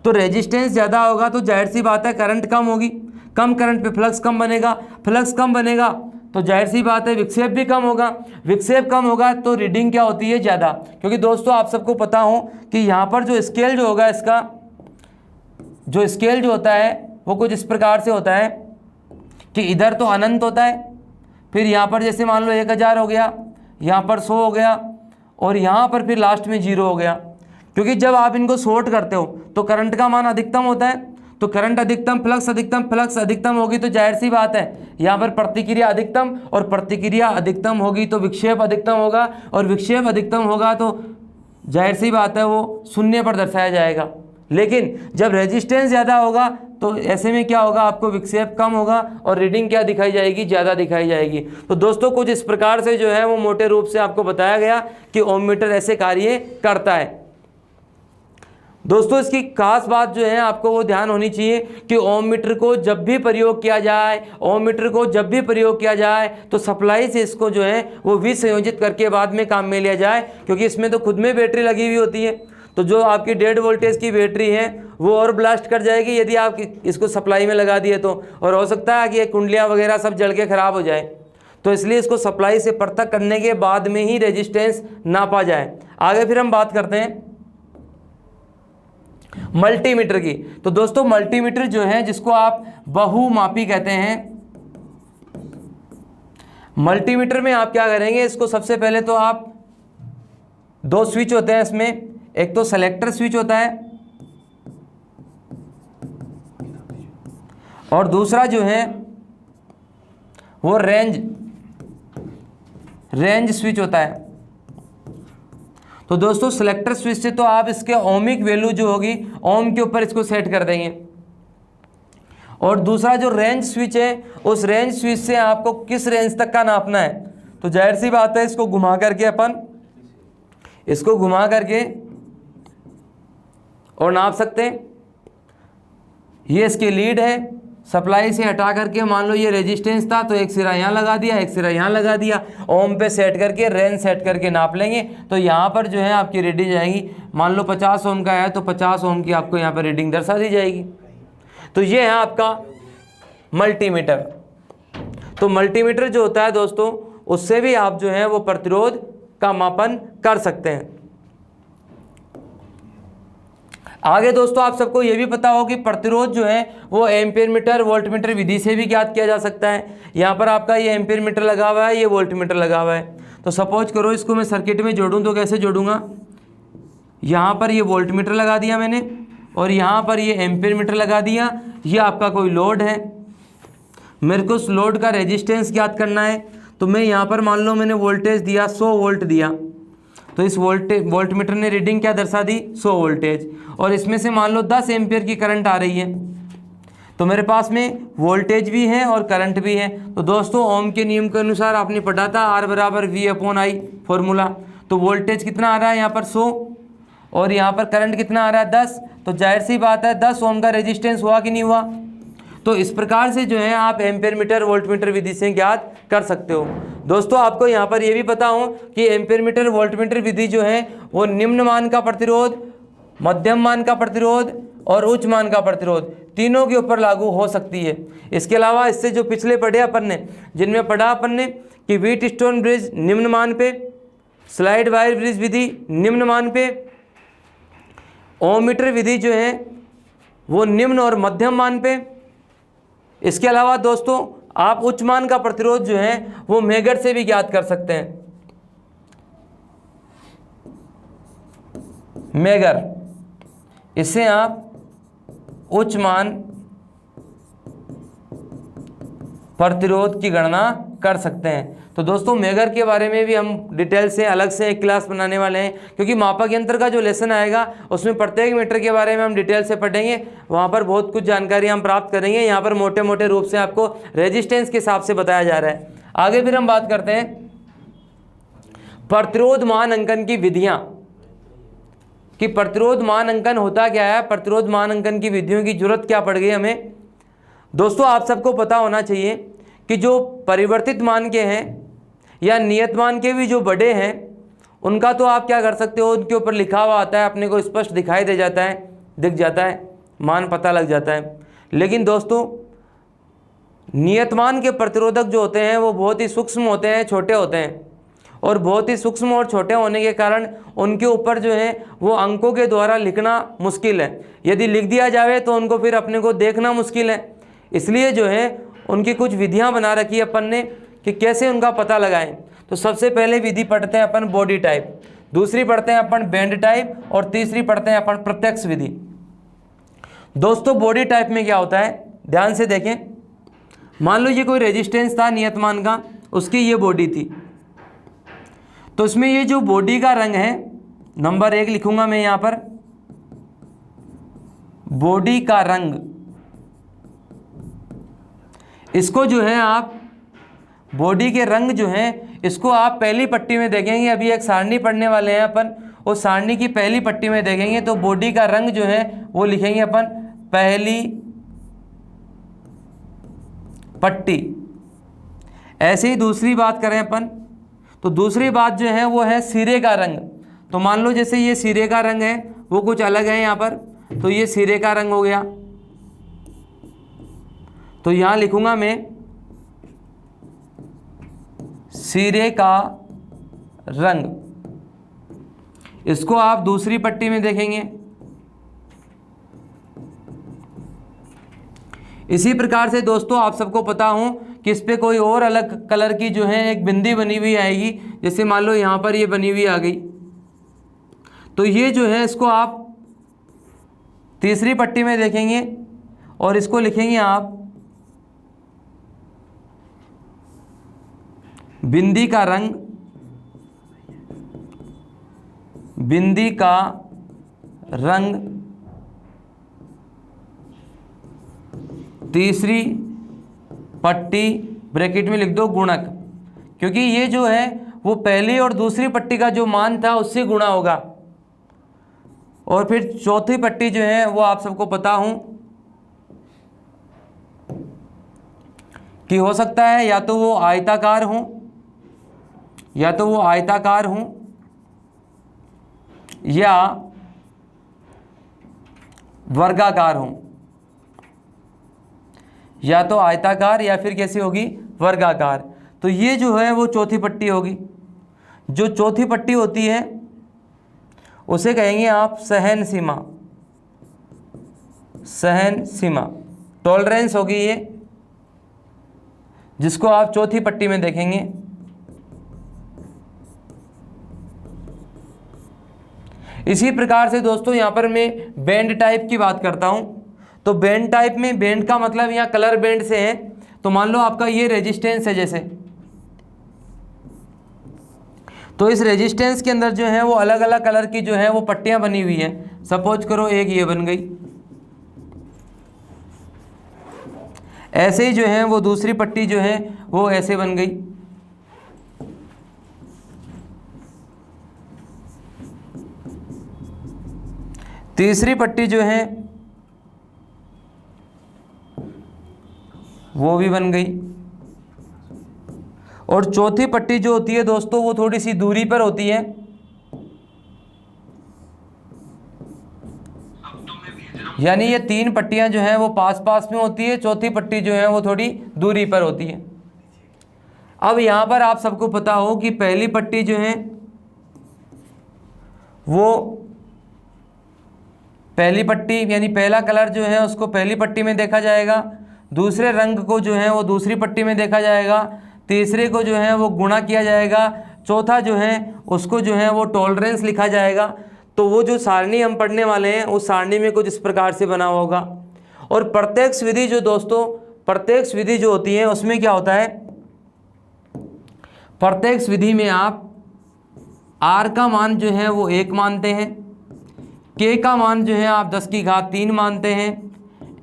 तो रेजिस्टेंस ज़्यादा होगा तो जाहिर सी बात है करंट कम होगी, कम करंट पे फ्लक्स कम बनेगा, फ्लक्स कम बनेगा तो जाहिर सी बात है विक्षेप भी कम होगा, विक्षेप कम होगा तो रीडिंग क्या होती है, ज़्यादा। क्योंकि दोस्तों आप सबको पता हो कि यहाँ पर जो स्केल जो होगा, इसका जो स्केल जो होता है वो कुछ इस प्रकार से होता है कि इधर तो अनंत होता है, फिर यहाँ पर जैसे मान लो 1000 हो गया, यहाँ पर 100 हो गया, और यहाँ पर फिर लास्ट में 0 हो गया। क्योंकि जब आप इनको शॉर्ट करते हो तो करंट का मान अधिकतम होता है, तो करंट अधिकतम, फ्लक्स अधिकतम होगी तो जाहिर सी बात है यहाँ पर प्रतिक्रिया अधिकतम, और प्रतिक्रिया अधिकतम होगी तो विक्षेप अधिकतम होगा, और विक्षेप अधिकतम होगा तो जाहिर सी बात है वो 0 पर दर्शाया जाएगा। लेकिन जब रेजिस्टेंस ज़्यादा होगा तो ऐसे में क्या होगा, आपको विक्षेप कम होगा और रीडिंग क्या दिखाई जाएगी, ज़्यादा दिखाई जाएगी। तो दोस्तों कुछ इस प्रकार से जो है वो मोटे रूप से आपको बताया गया कि ओम मीटर ऐसे कार्य करता है। दोस्तों इसकी खास बात जो है आपको वो ध्यान होनी चाहिए कि ओम मीटर को जब भी प्रयोग किया जाए, तो सप्लाई से इसको जो है वो विसंयोजित करके बाद में काम में लिया जाए, क्योंकि इसमें तो खुद में बैटरी लगी हुई होती है। तो जो आपकी 1.5 वोल्टेज की बैटरी है वो और ब्लास्ट कर जाएगी यदि आप इसको सप्लाई में लगा दिए तो, और हो सकता है कि ये कुंडलियाँ वगैरह सब जल के ख़राब हो जाए। तो इसलिए इसको सप्लाई से पृथक करने के बाद में ही रेजिस्टेंस नापा जाए। आगे फिर हम बात करते हैं मल्टीमीटर की। तो दोस्तों मल्टीमीटर जो है, जिसको आप बहुमापी कहते हैं, मल्टीमीटर में आप क्या करेंगे, इसको सबसे पहले तो आप 2 स्विच होते हैं इसमें, एक तो सेलेक्टर स्विच होता है और दूसरा जो है वो रेंज स्विच होता है। तो दोस्तों सेलेक्टर स्विच से तो आप इसके ओमिक वैल्यू जो होगी ओम के ऊपर इसको सेट कर देंगे, और दूसरा जो रेंज स्विच है उस रेंज स्विच से आपको किस रेंज तक का नापना है, तो जाहिर सी बात है इसको घुमा करके और नाप सकते हैं। ये इसकी लीड है, सप्लाई से हटा करके मान लो ये रेजिस्टेंस था तो एक सिरा यहाँ लगा दिया, एक सिरा यहाँ लगा दिया, ओम पे सेट करके रेंज सेट करके नाप लेंगे तो यहाँ पर जो है आपकी रीडिंग जाएगी। मान लो 50 ओम का है तो 50 ओम की आपको यहाँ पर रीडिंग दर्शा दी जाएगी। तो ये है आपका मल्टीमीटर। तो मल्टीमीटर जो होता है दोस्तों उससे भी आप जो है वो प्रतिरोध का मापन कर सकते हैं। आगे दोस्तों आप सबको ये भी पता हो कि प्रतिरोध जो है वो एम्पीयर मीटर वोल्टमीटर विधि से भी ज्ञात किया जा सकता है। यहाँ पर आपका ये एम्पीयर मीटर लगा हुआ है, ये वोल्टमीटर लगा हुआ है। तो सपोज करो इसको मैं सर्किट में जोड़ूँ तो कैसे जोड़ूंगा, यहाँ पर ये वोल्टमीटर लगा दिया मैंने और यहाँ पर ये एम्पीयर मीटर लगा दिया। ये आपका कोई लोड है, मेरे को उस लोड का रेजिस्टेंस ज्ञात करना है। तो मैं यहाँ पर मान लो मैंने वोल्टेज दिया 100 वोल्ट दिया, तो इस वोल्टमीटर ने रीडिंग क्या दर्शा दी 100 वोल्टेज, और इसमें से मान लो 10 एम्पियर की करंट आ रही है। तो मेरे पास में वोल्टेज भी है और करंट भी है। तो दोस्तों ओम के नियम के अनुसार आपने पढ़ा था R = V/I फॉर्मूला। तो वोल्टेज कितना आ रहा है यहाँ पर 100 और यहाँ पर करंट कितना आ रहा है 10। तो जाहिर सी बात है 10 ओम का रेजिस्टेंस हुआ कि नहीं हुआ। तो इस प्रकार से जो है आप एम्पीयर मीटर वोल्टमीटर विधि से ज्ञात कर सकते हो। दोस्तों आपको यहाँ पर यह भी पता हो कि एम्पीयर मीटर वोल्टमीटर विधि जो है वो निम्न मान का प्रतिरोध, मध्यम मान का प्रतिरोध और उच्च मान का प्रतिरोध तीनों के ऊपर लागू हो सकती है। इसके अलावा इससे जो पिछले पढ़े अपन ने, जिनमें पढ़ा अपन ने कि व्हीटस्टोन ब्रिज निम्न मान पे, स्लाइड वायर ब्रिज विधि निम्न मान पे, ओममीटर विधि जो है वो निम्न और मध्यम मान पे। इसके अलावा दोस्तों आप उच्च मान का प्रतिरोध जो है वो मेगर से भी ज्ञात कर सकते हैं। मेगर, इससे आप उच्च मान प्रतिरोध की गणना कर सकते हैं। तो दोस्तों मेगर के बारे में भी हम डिटेल से अलग से एक क्लास बनाने वाले हैं, क्योंकि मापक यंत्र का जो लेसन आएगा उसमें प्रत्येक मीटर के बारे में हम डिटेल से पढ़ेंगे। वहाँ पर बहुत कुछ जानकारी हम प्राप्त करेंगे। यहाँ पर मोटे मोटे रूप से आपको रेजिस्टेंस के हिसाब से बताया जा रहा है। आगे फिर हम बात करते हैं प्रतिरोध मान अंकन की विधियाँ, कि प्रतिरोध मान अंकन होता क्या है, प्रतिरोध मान अंकन की विधियों की जरूरत क्या पड़ गई हमें। दोस्तों आप सबको पता होना चाहिए कि जो परिवर्तित मान के हैं या नियत मान के भी जो बड़े हैं उनका तो आप क्या कर सकते हो, उनके ऊपर लिखा हुआ आता है, अपने को स्पष्ट दिखाई दे जाता है, दिख जाता है, मान पता लग जाता है। लेकिन दोस्तों नियत मान के प्रतिरोधक जो होते हैं वो बहुत ही सूक्ष्म होते हैं, छोटे होते हैं, और बहुत ही सूक्ष्म और छोटे होने के कारण उनके ऊपर जो है वो अंकों के द्वारा लिखना मुश्किल है। यदि लिख दिया जाए तो उनको फिर अपने को देखना मुश्किल है। इसलिए जो है उनकी कुछ विधियां बना रखी है अपन ने कि कैसे उनका पता लगाएं। तो सबसे पहले विधि पढ़ते हैं अपन बॉडी टाइप, दूसरी पढ़ते हैं अपन बैंड टाइप, और तीसरी पढ़ते हैं अपन प्रत्यक्ष विधि। दोस्तों बॉडी टाइप में क्या होता है, ध्यान से देखें। मान लो ये कोई रेजिस्टेंस था नियत मान का, उसकी ये बॉडी थी। तो इसमें ये जो बॉडी का रंग है, नंबर 1 लिखूंगा मैं यहाँ पर, बॉडी का रंग, इसको जो है आप बॉडी के रंग जो हैं इसको आप पहली पट्टी में देखेंगे। अभी एक सारणी पढ़ने वाले हैं अपन, उस सारणी की पहली पट्टी में देखेंगे तो बॉडी का रंग जो है वो लिखेंगे अपन पहली पट्टी। ऐसे ही दूसरी बात करें अपन तो दूसरी बात जो है वो है सिरे का रंग। तो मान लो जैसे ये सिरे का रंग है वो कुछ अलग है यहाँ पर, तो ये सिरे का रंग हो गया। तो यहाँ लिखूंगा मैं सिरे का रंग, इसको आप दूसरी पट्टी में देखेंगे। इसी प्रकार से दोस्तों आप सबको पता हो कि इस पे कोई और अलग कलर की जो है एक बिंदी बनी हुई आएगी, जैसे मान लो यहाँ पर ये बनी हुई आ गई, तो ये जो है इसको आप तीसरी पट्टी में देखेंगे और इसको लिखेंगे आप बिंदी का रंग, बिंदी का रंग, तीसरी पट्टी ब्रैकेट में लिख दो गुणक, क्योंकि ये जो है वो पहली और दूसरी पट्टी का जो मान था उससे गुणा होगा। और फिर चौथी पट्टी जो है वो आप सबको पता हूं कि हो सकता है या तो वो आयताकार हो, या तो वो आयताकार हो या वर्गाकार हो, या तो आयताकार या फिर कैसी होगी, वर्गाकार। तो ये जो है वो चौथी पट्टी होगी। जो चौथी पट्टी होती है उसे कहेंगे आप सहन सीमा, सहन सीमा, टॉलरेंस होगी ये, जिसको आप चौथी पट्टी में देखेंगे। इसी प्रकार से दोस्तों यहाँ पर मैं बैंड टाइप की बात करता हूँ। तो बैंड टाइप में, बैंड का मतलब यहाँ कलर बैंड से है, तो मान लो आपका ये रेजिस्टेंस है जैसे, तो इस रेजिस्टेंस के अंदर जो है वो अलग अलग कलर की जो है वो पट्टियां बनी हुई हैं। सपोज करो एक ये बन गई, ऐसे ही जो है वो दूसरी पट्टी जो है वो ऐसे बन गई, तीसरी पट्टी जो है वो भी बन गई, और चौथी पट्टी जो होती है दोस्तों वो थोड़ी सी दूरी पर होती है। यानी ये तीन पट्टियां जो हैं वो पास पास में होती है, चौथी पट्टी जो है वो थोड़ी दूरी पर होती है। अब यहाँ पर आप सबको पता हो कि पहली पट्टी जो है वो पहली पट्टी यानी पहला कलर जो है उसको पहली पट्टी में देखा जाएगा, दूसरे रंग को जो है वो दूसरी पट्टी में देखा जाएगा, तीसरे को जो है वो गुणा किया जाएगा, चौथा जो है उसको जो है वो टॉलरेंस लिखा जाएगा। तो वो जो सारणी हम पढ़ने वाले हैं उस सारणी में कुछ इस प्रकार से बना होगा। और प्रत्यक्ष विधि जो दोस्तों, प्रत्यक्ष विधि जो होती है उसमें क्या होता है, प्रत्यक्ष विधि में आप R का मान जो है वो 1 मानते हैं, K का मान जो है आप 10 की घात 3 मानते हैं,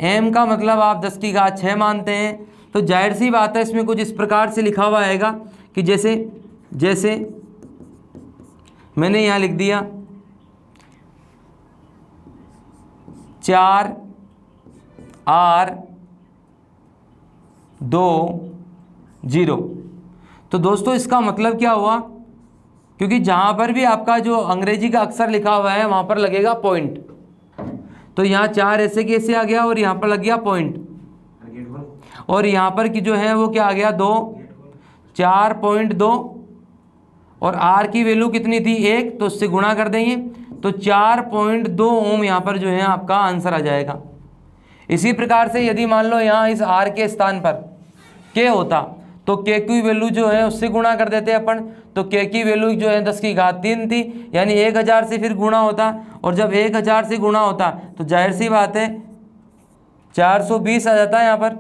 M का मतलब आप 10 की घात 6 मानते हैं। तो जाहिर सी बात है इसमें कुछ इस प्रकार से लिखा हुआ आएगा कि जैसे जैसे मैंने यहाँ लिख दिया 4 R 2 0। तो दोस्तों इसका मतलब क्या हुआ, क्योंकि जहाँ पर भी आपका जो अंग्रेजी का अक्षर लिखा हुआ है वहाँ पर लगेगा पॉइंट, तो यहाँ 4 ऐसे कैसे आ गया और यहाँ पर लग गया पॉइंट, और यहाँ पर की जो है वो क्या आ गया 2, 4.2, और R की वैल्यू कितनी थी 1, तो उससे गुणा कर देंगे तो 4.2 ओम यहाँ पर जो है आपका आंसर आ जाएगा। इसी प्रकार से यदि मान लो यहाँ इस R के स्थान पर K होता तो K की वैल्यू जो है उससे गुणा कर देते अपन, तो K की वैल्यू जो है 10 की घात 3 थी, यानी 1000 से फिर गुणा होता, और जब 1000 से गुणा होता तो जाहिर सी बात है 420 आ जाता है यहाँ पर।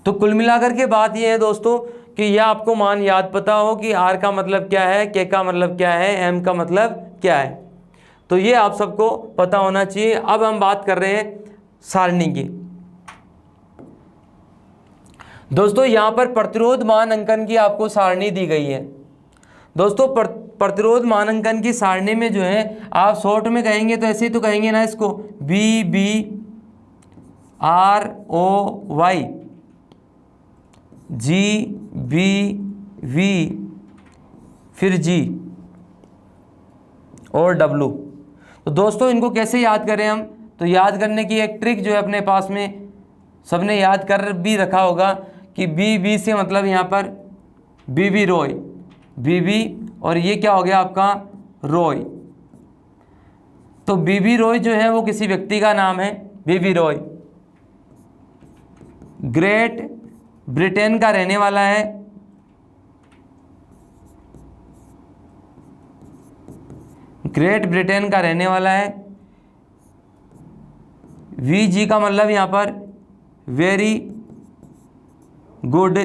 तो कुल मिलाकर के बात यह है दोस्तों कि यह आपको मान याद पता हो कि R का मतलब क्या है, K का मतलब क्या है, M का मतलब क्या है, तो ये आप सबको पता होना चाहिए। अब हम बात कर रहे हैं सारणी की। दोस्तों यहाँ पर प्रतिरोध मान अंकन की आपको सारणी दी गई है। दोस्तों प्रतिरोध मान अंकन की सारणी में जो है आप शॉर्ट में कहेंगे तो ऐसे ही तो कहेंगे ना इसको, BBROY GBV फिर G और W। तो दोस्तों इनको कैसे याद करें हम, तो याद करने की एक ट्रिक जो है अपने पास में सबने याद कर भी रखा होगा कि BB से मतलब यहाँ पर BB रॉय, BB और ये क्या हो गया आपका रॉय। तो BB रॉय जो है वो किसी व्यक्ति का नाम है, BB रॉय। ग्रेट ब्रिटेन का रहने वाला है, ग्रेट ब्रिटेन का रहने वाला है। VG का मतलब यहाँ पर वेरी गुड,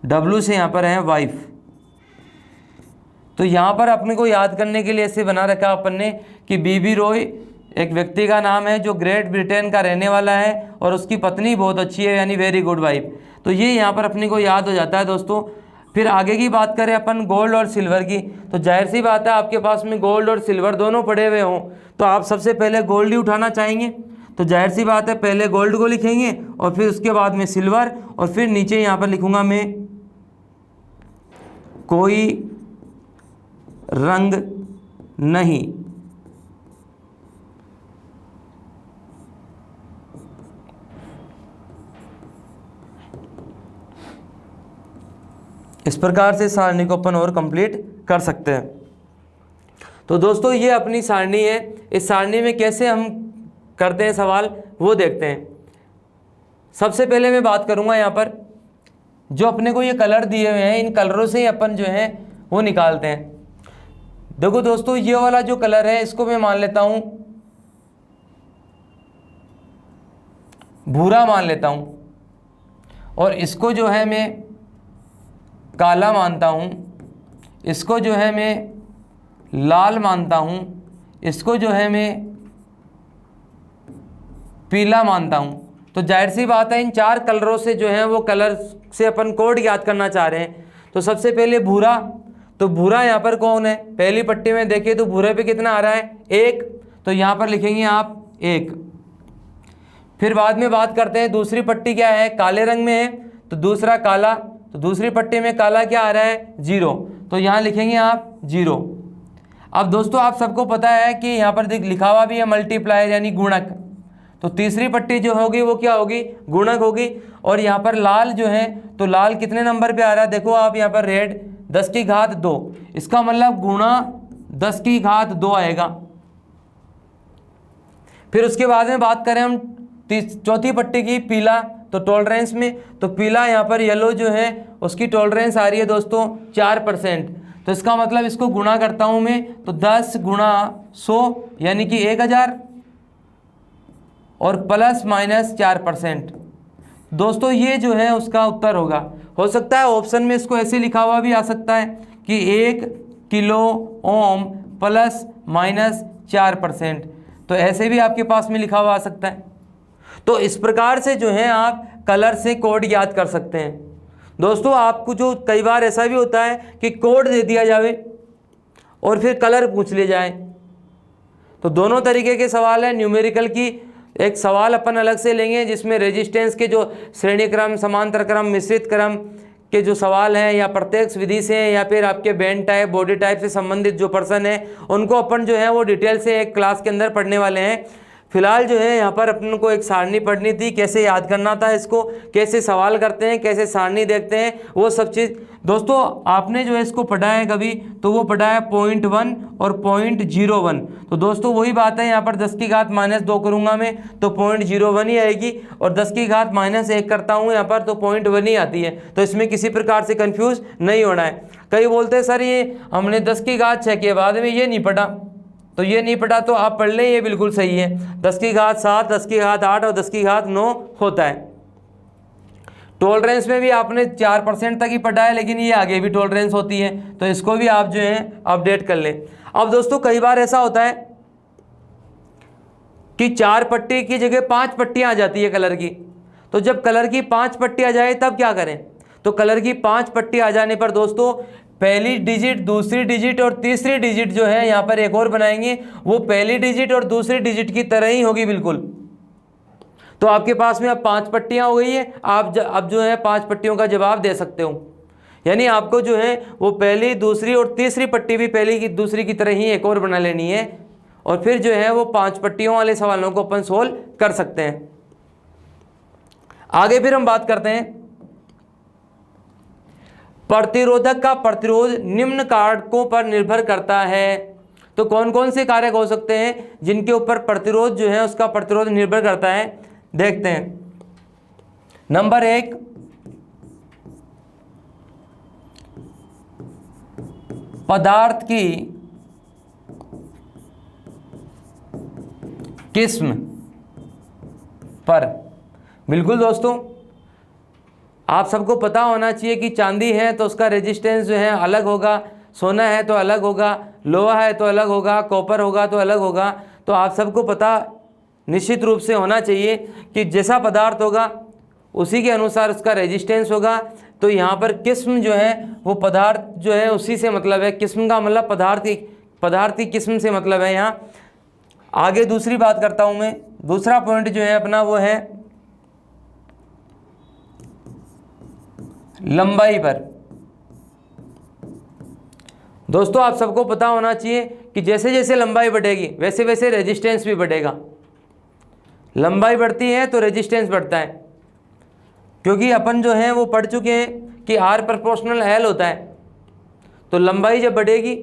W से यहाँ पर है वाइफ। तो यहाँ पर अपने को याद करने के लिए ऐसे बना रखा अपन ने कि बीबी रॉय एक व्यक्ति का नाम है जो ग्रेट ब्रिटेन का रहने वाला है और उसकी पत्नी बहुत अच्छी है, यानी वेरी गुड वाइफ। तो ये यहाँ पर अपने को याद हो जाता है दोस्तों। फिर आगे की बात करें अपन गोल्ड और सिल्वर की, तो जाहिर सी बात है आपके पास में गोल्ड और सिल्वर दोनों पड़े हुए हों तो आप सबसे पहले गोल्ड ही उठाना चाहेंगे। तो जाहिर सी बात है पहले गोल्ड को लिखेंगे और फिर उसके बाद में सिल्वर, और फिर नीचे यहाँ पर लिखूँगा मैं कोई रंग नहीं। इस प्रकार से सारणी को अपन और कंप्लीट कर सकते हैं। तो दोस्तों ये अपनी सारणी है, इस सारणी में कैसे हम करते हैं सवाल वो देखते हैं। सबसे पहले मैं बात करूंगा यहाँ पर जो अपने को ये कलर दिए हुए हैं, इन कलरों से ही अपन जो है वो निकालते हैं। देखो दोस्तों ये वाला जो कलर है इसको मैं मान लेता हूं भूरा मान लेता हूं, और इसको जो है मैं काला मानता हूं, इसको जो है मैं लाल मानता हूं, इसको जो है मैं पीला मानता हूं। तो जाहिर सी बात है इन चार कलरों से जो है वो कलर से अपन कोड याद करना चाह रहे हैं। तो सबसे पहले भूरा, तो भूरा यहाँ पर कौन है, पहली पट्टी में देखिए तो भूरे पे कितना आ रहा है 1, तो यहाँ पर लिखेंगे आप 1। फिर बाद में बात करते हैं दूसरी पट्टी क्या है, काले रंग में है तो दूसरा काला, तो दूसरी पट्टी में काला क्या आ रहा है 0, तो यहाँ लिखेंगे आप 0। अब दोस्तों आप सबको पता है कि यहाँ पर लिखा हुआ भी है मल्टीप्लायर यानी गुणक, तो तीसरी पट्टी जो होगी वो क्या होगी, गुणक होगी। और यहाँ पर लाल जो है तो लाल कितने नंबर पे आ रहा है, देखो आप यहाँ पर रेड 10 की घात 2, इसका मतलब गुणा 10 की घात 2 आएगा। फिर उसके बाद में बात करें हम चौथी पट्टी की पीला, तो टॉलरेंस में, तो पीला यहाँ पर येलो जो है उसकी टॉलरेंस आ रही है दोस्तों 4%, तो इसका मतलब इसको गुणा करता हूँ मैं तो 10 गुणा 100 यानी कि 1000 और प्लस माइनस 4%। दोस्तों ये जो है उसका उत्तर होगा। हो सकता है ऑप्शन में इसको ऐसे लिखा हुआ भी आ सकता है कि 1 किलो ओम प्लस माइनस 4%, तो ऐसे भी आपके पास में लिखा हुआ आ सकता है। तो इस प्रकार से जो है आप कलर से कोड याद कर सकते हैं। दोस्तों आपको जो कई बार ऐसा भी होता है कि कोड दे दिया जाए और फिर कलर पूछ ले जाए, तो दोनों तरीके के सवाल हैं। न्यूमेरिकल की एक सवाल अपन अलग से लेंगे जिसमें रेजिस्टेंस के जो श्रेणी क्रम, समांतर क्रम, मिश्रित क्रम के जो सवाल हैं या प्रत्यक्ष विधि से या फिर आपके बैंड टाइप, बॉडी टाइप से संबंधित जो पर्सन है उनको अपन जो है वो डिटेल से एक क्लास के अंदर पढ़ने वाले हैं। फिलहाल जो है यहाँ पर अपन को एक सारणी पढ़नी थी, कैसे याद करना था इसको, कैसे सवाल करते हैं, कैसे सारणी देखते हैं, वो सब चीज़। दोस्तों आपने जो है इसको पढ़ा है कभी, तो वो पढ़ा है 0.1 और 0.01। तो दोस्तों वही बात है, यहाँ पर 10 की घात -2 करूँगा मैं तो 0.01 ही आएगी, और 10 की घात -1 करता हूँ यहाँ पर तो 0.1 ही आती है। तो इसमें किसी प्रकार से कन्फ्यूज़ नहीं होना है। कई बोलते हैं सर ये हमने 10 की घात 6 के बाद में ये नहीं पढ़ा, तो ये नहीं पढ़ा तो आप पढ़ लें, ये बिल्कुल सही है। 10 की घात 7, 10 की घात 8 और 10 की घात 9 होता है। टॉलरेंस में भी आपने 4% तक ही पढ़ा है, लेकिन ये आगे भी टॉलरेंस होती है, तो इसको भी आप जो है अपडेट कर लें। अब दोस्तों कई बार ऐसा होता है कि 4 पट्टी की जगह 5 पट्टियाँ आ जाती है कलर की, तो जब कलर की 5 पट्टी आ जाए तब क्या करें। तो कलर की 5 पट्टी आ जाने पर दोस्तों पहली डिजिट, दूसरी डिजिट और तीसरी डिजिट जो है यहाँ पर एक और बनाएंगे, वो पहली डिजिट और दूसरी डिजिट की तरह ही होगी बिल्कुल। तो आपके पास में अब 5 पट्टियाँ हो गई है, आप अब जो है 5 पट्टियों का जवाब दे सकते हो। यानी आपको जो है वो पहली, दूसरी और तीसरी पट्टी भी पहली की दूसरी की तरह ही एक और बना लेनी है, और फिर जो है वो 5 पट्टियों वाले सवालों को अपन सोल्व कर सकते हैं। आगे फिर हम बात करते हैं प्रतिरोधक का प्रतिरोध निम्न कारकों पर निर्भर करता है। तो कौन कौन से कारक हो सकते हैं जिनके ऊपर प्रतिरोध जो है उसका प्रतिरोध निर्भर करता है, देखते हैं। नंबर 1, पदार्थ की किस्म पर। बिल्कुल दोस्तों, आप सबको पता होना चाहिए कि चांदी है तो उसका रेजिस्टेंस जो है अलग होगा, सोना है तो अलग होगा, लोहा है तो अलग होगा, कॉपर होगा तो अलग होगा। तो आप सबको पता निश्चित रूप से होना चाहिए कि जैसा पदार्थ होगा उसी के अनुसार उसका रेजिस्टेंस होगा। तो यहाँ पर किस्म जो है वो पदार्थ जो है उसी से मतलब है, किस्म का मतलब पदार्थ की किस्म से मतलब है यहाँ। आगे दूसरी बात करता हूँ मैं, दूसरा पॉइंट जो है अपना वो है लंबाई पर। दोस्तों आप सबको पता होना चाहिए कि जैसे जैसे लंबाई बढ़ेगी वैसे वैसे रेजिस्टेंस भी बढ़ेगा। लंबाई बढ़ती है तो रेजिस्टेंस बढ़ता है, क्योंकि अपन जो है वो पढ़ चुके हैं कि R प्रोपोर्शनल L होता है। तो लंबाई जब बढ़ेगी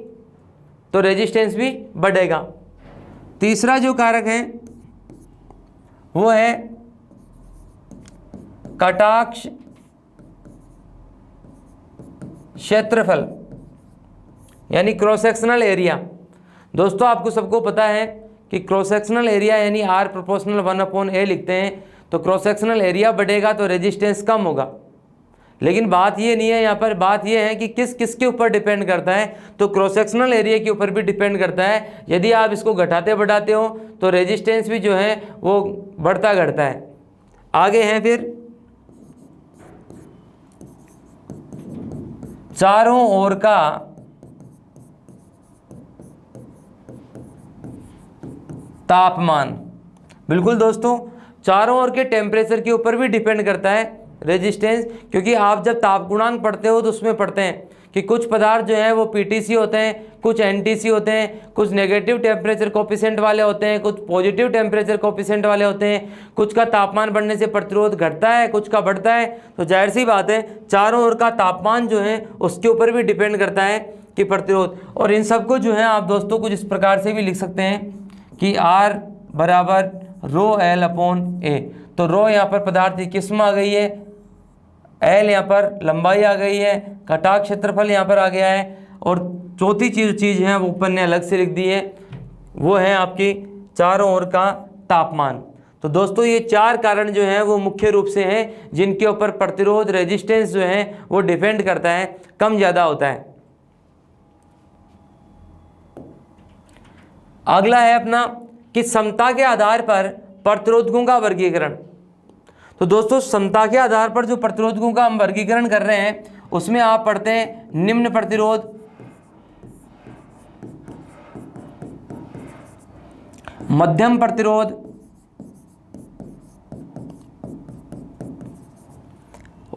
तो रेजिस्टेंस भी बढ़ेगा। तीसरा जो कारक है वो है कटाक्ष क्षेत्रफल, यानी क्रॉस सेक्शनल एरिया। दोस्तों आपको सबको पता है कि क्रॉस सेक्शनल एरिया यानी R प्रोपोर्शनल 1/A लिखते हैं। तो क्रॉस सेक्शनल एरिया बढ़ेगा तो रेजिस्टेंस कम होगा। लेकिन बात ये नहीं है, यहाँ पर बात ये है कि किस किस के ऊपर डिपेंड करता है। तो क्रॉस सेक्शनल एरिया के ऊपर भी डिपेंड करता है। यदि आप इसको घटाते बढ़ाते हो तो रेजिस्टेंस भी जो है वो बढ़ता घटता है। आगे हैं फिर चारों ओर का तापमान। बिल्कुल दोस्तों, चारों ओर के टेम्परेचर के ऊपर भी डिपेंड करता है रेजिस्टेंस, क्योंकि आप जब ताप गुणांक पढ़ते हो तो उसमें पढ़ते हैं कि कुछ पदार्थ जो है वो पीटीसी होते हैं, कुछ एनटीसी होते हैं, कुछ नेगेटिव टेम्परेचर कोफिशिएंट वाले होते हैं, कुछ पॉजिटिव टेम्परेचर कोफिशिएंट वाले होते हैं, कुछ का तापमान बढ़ने से प्रतिरोध घटता है, कुछ का बढ़ता है। तो जाहिर सी बात है चारों ओर का तापमान जो है उसके ऊपर भी डिपेंड करता है कि प्रतिरोध। और इन सबको जो है आप दोस्तों कुछ इस प्रकार से भी लिख सकते हैं कि R बराबर ρL/A। तो रो यहाँ पर पदार्थ की किस्म आ गई है, L यहाँ पर लंबाई आ गई है, कटाक्ष क्षेत्रफल यहाँ पर आ गया है, और चौथी चीज़ है वो ऊपर ने अलग से लिख दी है, वो है आपकी चारों ओर का तापमान। तो दोस्तों ये चार कारण जो हैं वो मुख्य रूप से हैं जिनके ऊपर प्रतिरोध रेजिस्टेंस जो है वो डिपेंड करता है, कम ज़्यादा होता है। अगला है अपना कि समता के आधार पर प्रतिरोधकों का वर्गीकरण। तो दोस्तों समता के आधार पर जो प्रतिरोधकों का हम वर्गीकरण कर रहे हैं उसमें आप पढ़ते हैं निम्न प्रतिरोध, मध्यम प्रतिरोध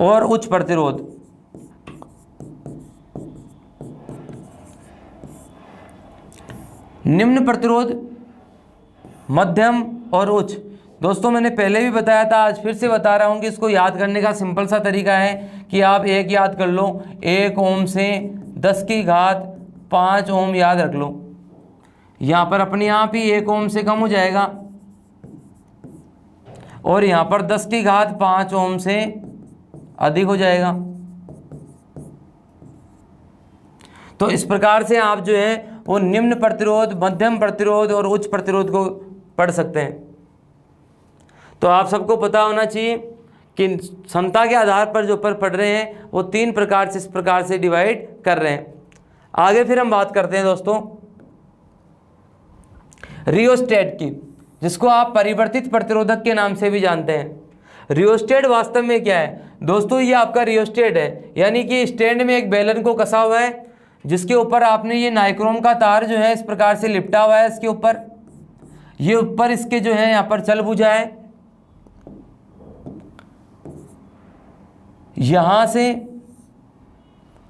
और उच्च प्रतिरोध। निम्न प्रतिरोध, मध्यम और उच्च। दोस्तों मैंने पहले भी बताया था, आज फिर से बता रहा हूं कि इसको याद करने का सिंपल सा तरीका है कि आप एक याद कर लो, 1 ओम से 10⁵ ओम याद रख लो। यहाँ पर अपने आप ही 1 ओम से कम हो जाएगा और यहाँ पर 10⁵ ओम से अधिक हो जाएगा। तो इस प्रकार से आप जो है वो निम्न प्रतिरोध, मध्यम प्रतिरोध और उच्च प्रतिरोध को पढ़ सकते हैं। तो आप सबको पता होना चाहिए कि समता के आधार पर जो पढ़ रहे हैं वो 3 प्रकार से इस प्रकार से डिवाइड कर रहे हैं। आगे फिर हम बात करते हैं दोस्तों रियोस्टेट की, जिसको आप परिवर्तित प्रतिरोधक के नाम से भी जानते हैं। रियोस्टेट वास्तव में क्या है दोस्तों? ये आपका रियोस्टेट है, यानी कि स्टैंड में एक बेलन को कसा हुआ है जिसके ऊपर आपने ये नाइक्रोम का तार जो है इस प्रकार से लिपटा हुआ है। इसके ऊपर ये ऊपर इसके जो है यहाँ पर चल बुझा है, यहाँ से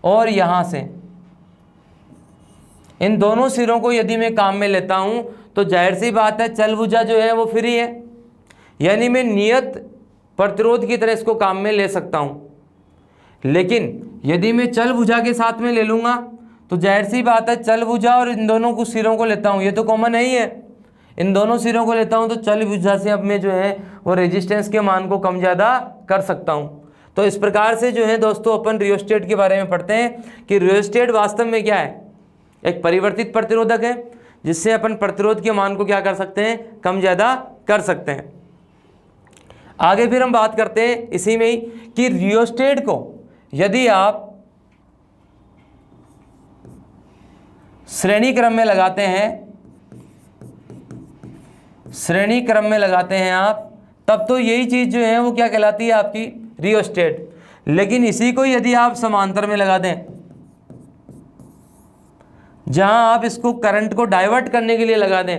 और यहाँ से, इन दोनों सिरों को यदि मैं काम में लेता हूँ तो जाहिर सी बात है चल बुझा जो है वो फ्री है, यानी मैं नियत प्रतिरोध की तरह इसको काम में ले सकता हूँ। लेकिन यदि मैं चल बुझा के साथ में ले लूँगा तो जाहिर सी बात है चल बुझा और इन दोनों को सिरों को लेता हूँ, ये तो कॉमन है ही है, इन दोनों सिरों को लेता हूँ तो चल भुजा से अब मैं जो है वो रेजिस्टेंस के मान को कम ज़्यादा कर सकता हूँ। तो इस प्रकार से जो है दोस्तों अपन रियोस्टेट के बारे में पढ़ते हैं कि रियोस्टेट वास्तव में क्या है, एक परिवर्तित प्रतिरोधक है जिससे अपन प्रतिरोध के मान को क्या कर सकते हैं, कम ज़्यादा कर सकते हैं। आगे फिर हम बात करते हैं इसी में ही कि रियोस्टेट को यदि आप श्रेणी क्रम में लगाते हैं आप, तब तो यही चीज़ जो है वो क्या कहलाती है, आपकी रियोस्टेट। लेकिन इसी को यदि आप समांतर में लगा दें, जहां आप इसको करंट को डाइवर्ट करने के लिए लगा दें,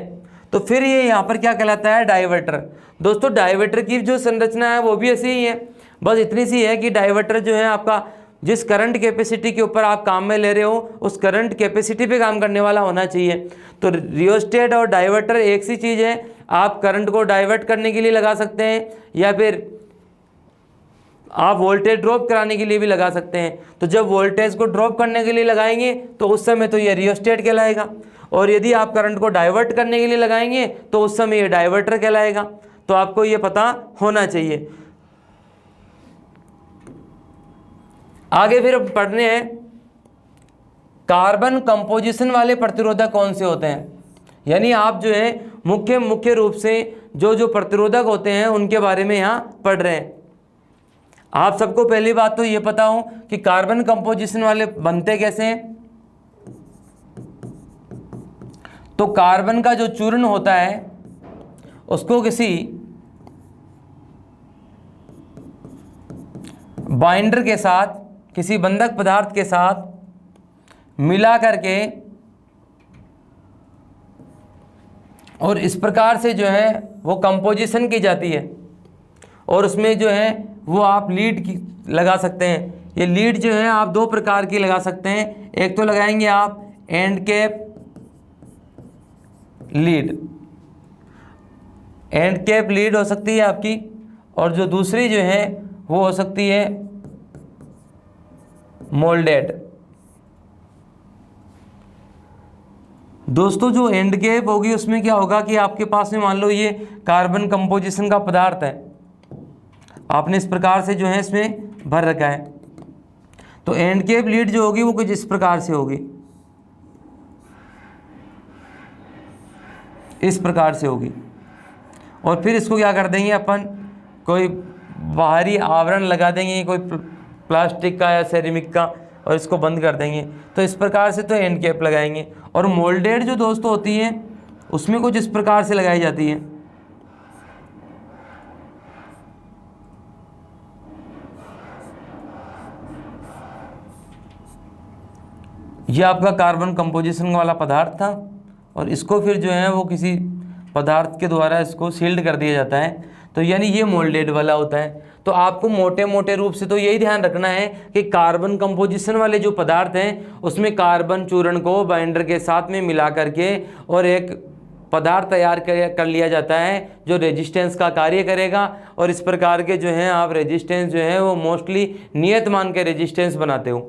तो फिर ये यहाँ पर क्या कहलाता है, डाइवर्टर। दोस्तों डाइवर्टर की जो संरचना है वो भी ऐसी ही है, बस इतनी सी है कि डाइवर्टर जो है आपका जिस करंट कैपेसिटी के ऊपर आप काम में ले रहे हो उस करंट कैपेसिटी पे काम करने वाला होना चाहिए। तो रियोस्टेट और डाइवर्टर एक सी चीज़ है, आप करंट को डाइवर्ट करने के लिए लगा सकते हैं या फिर आप वोल्टेज ड्रॉप कराने के लिए भी लगा सकते हैं। तो जब वोल्टेज को ड्रॉप करने के लिए लगाएंगे तो उस समय तो ये रियोस्टेट कहलाएगा, और यदि आप करंट को डाइवर्ट करने के लिए लगाएंगे तो उस समय ये डाइवर्टर कहलाएगा। तो आपको ये पता होना चाहिए। आगे फिर पढ़ने हैं कार्बन कंपोजिशन वाले प्रतिरोधक कौन से होते हैं, यानी आप जो है मुख्य रूप से जो प्रतिरोधक होते हैं उनके बारे में यहाँ पढ़ रहे हैं। आप सबको पहली बात तो ये पता हो कि कार्बन कंपोजिशन वाले बनते कैसे हैं। तो कार्बन का जो चूर्ण होता है उसको किसी बाइंडर के साथ, किसी बंधक पदार्थ के साथ मिला करके और इस प्रकार से जो है वो कंपोजिशन की जाती है, और उसमें जो है वो आप लीड की लगा सकते हैं। ये लीड जो है आप दो प्रकार की लगा सकते हैं, एक तो लगाएंगे आप एंड कैप लीड हो सकती है आपकी, और जो दूसरी जो है वो हो सकती है मोल्डेड। दोस्तों जो एंड कैप होगी उसमें क्या होगा कि आपके पास में मान लो ये कार्बन कंपोजिशन का पदार्थ है, आपने इस प्रकार से जो है इसमें भर रखा है, तो एंड कैप लीड जो होगी वो कुछ इस प्रकार से होगी, इस प्रकार से होगी। और फिर इसको क्या कर देंगे अपन, कोई बाहरी आवरण लगा देंगे, कोई प्लास्टिक का या सेरेमिक का, और इसको बंद कर देंगे। तो इस प्रकार से तो एंड कैप लगाएंगे। और मोल्डेड जो दोस्तों होती है उसमें कुछ इस प्रकार से लगाई जाती है, ये आपका कार्बन कंपोजिशन वाला पदार्थ था, और इसको फिर जो है वो किसी पदार्थ के द्वारा इसको सील्ड कर दिया जाता है, तो यानी ये मोल्डेड वाला होता है। तो आपको मोटे रूप से तो यही ध्यान रखना है कि कार्बन कंपोजिशन वाले जो पदार्थ हैं उसमें कार्बन चूर्ण को बाइंडर के साथ में मिला करके और एक पदार्थ तैयार कर लिया जाता है जो रेजिस्टेंस का कार्य करेगा। और इस प्रकार के जो हैं आप रेजिस्टेंस जो है वो मोस्टली नियत मान के रेजिस्टेंस बनाते हो,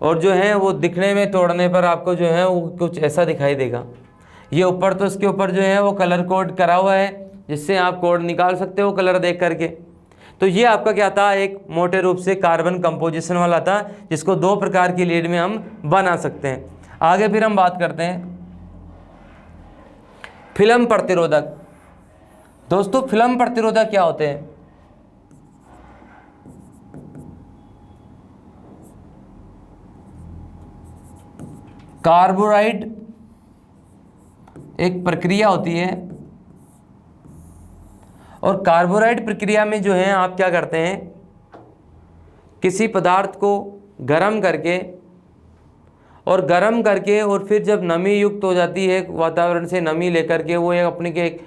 और जो है वो दिखने में तोड़ने पर आपको जो है वो कुछ ऐसा दिखाई देगा। ये ऊपर तो इसके ऊपर जो है वो कलर कोड करा हुआ है, जिससे आप कोड निकाल सकते हो कलर देख करके। तो ये आपका क्या था, एक मोटे रूप से कार्बन कंपोजिशन वाला था, जिसको दो प्रकार की लीड में हम बना सकते हैं। आगे फिर हम बात करते हैं फिल्म प्रतिरोधक। दोस्तों फिल्म प्रतिरोधक क्या होते हैं? कार्बोराइड एक प्रक्रिया होती है, और कार्बोराइड प्रक्रिया में जो है आप क्या करते हैं, किसी पदार्थ को गर्म करके और फिर जब नमी युक्त हो जाती है, वातावरण से नमी लेकर के वो एक अपने के एक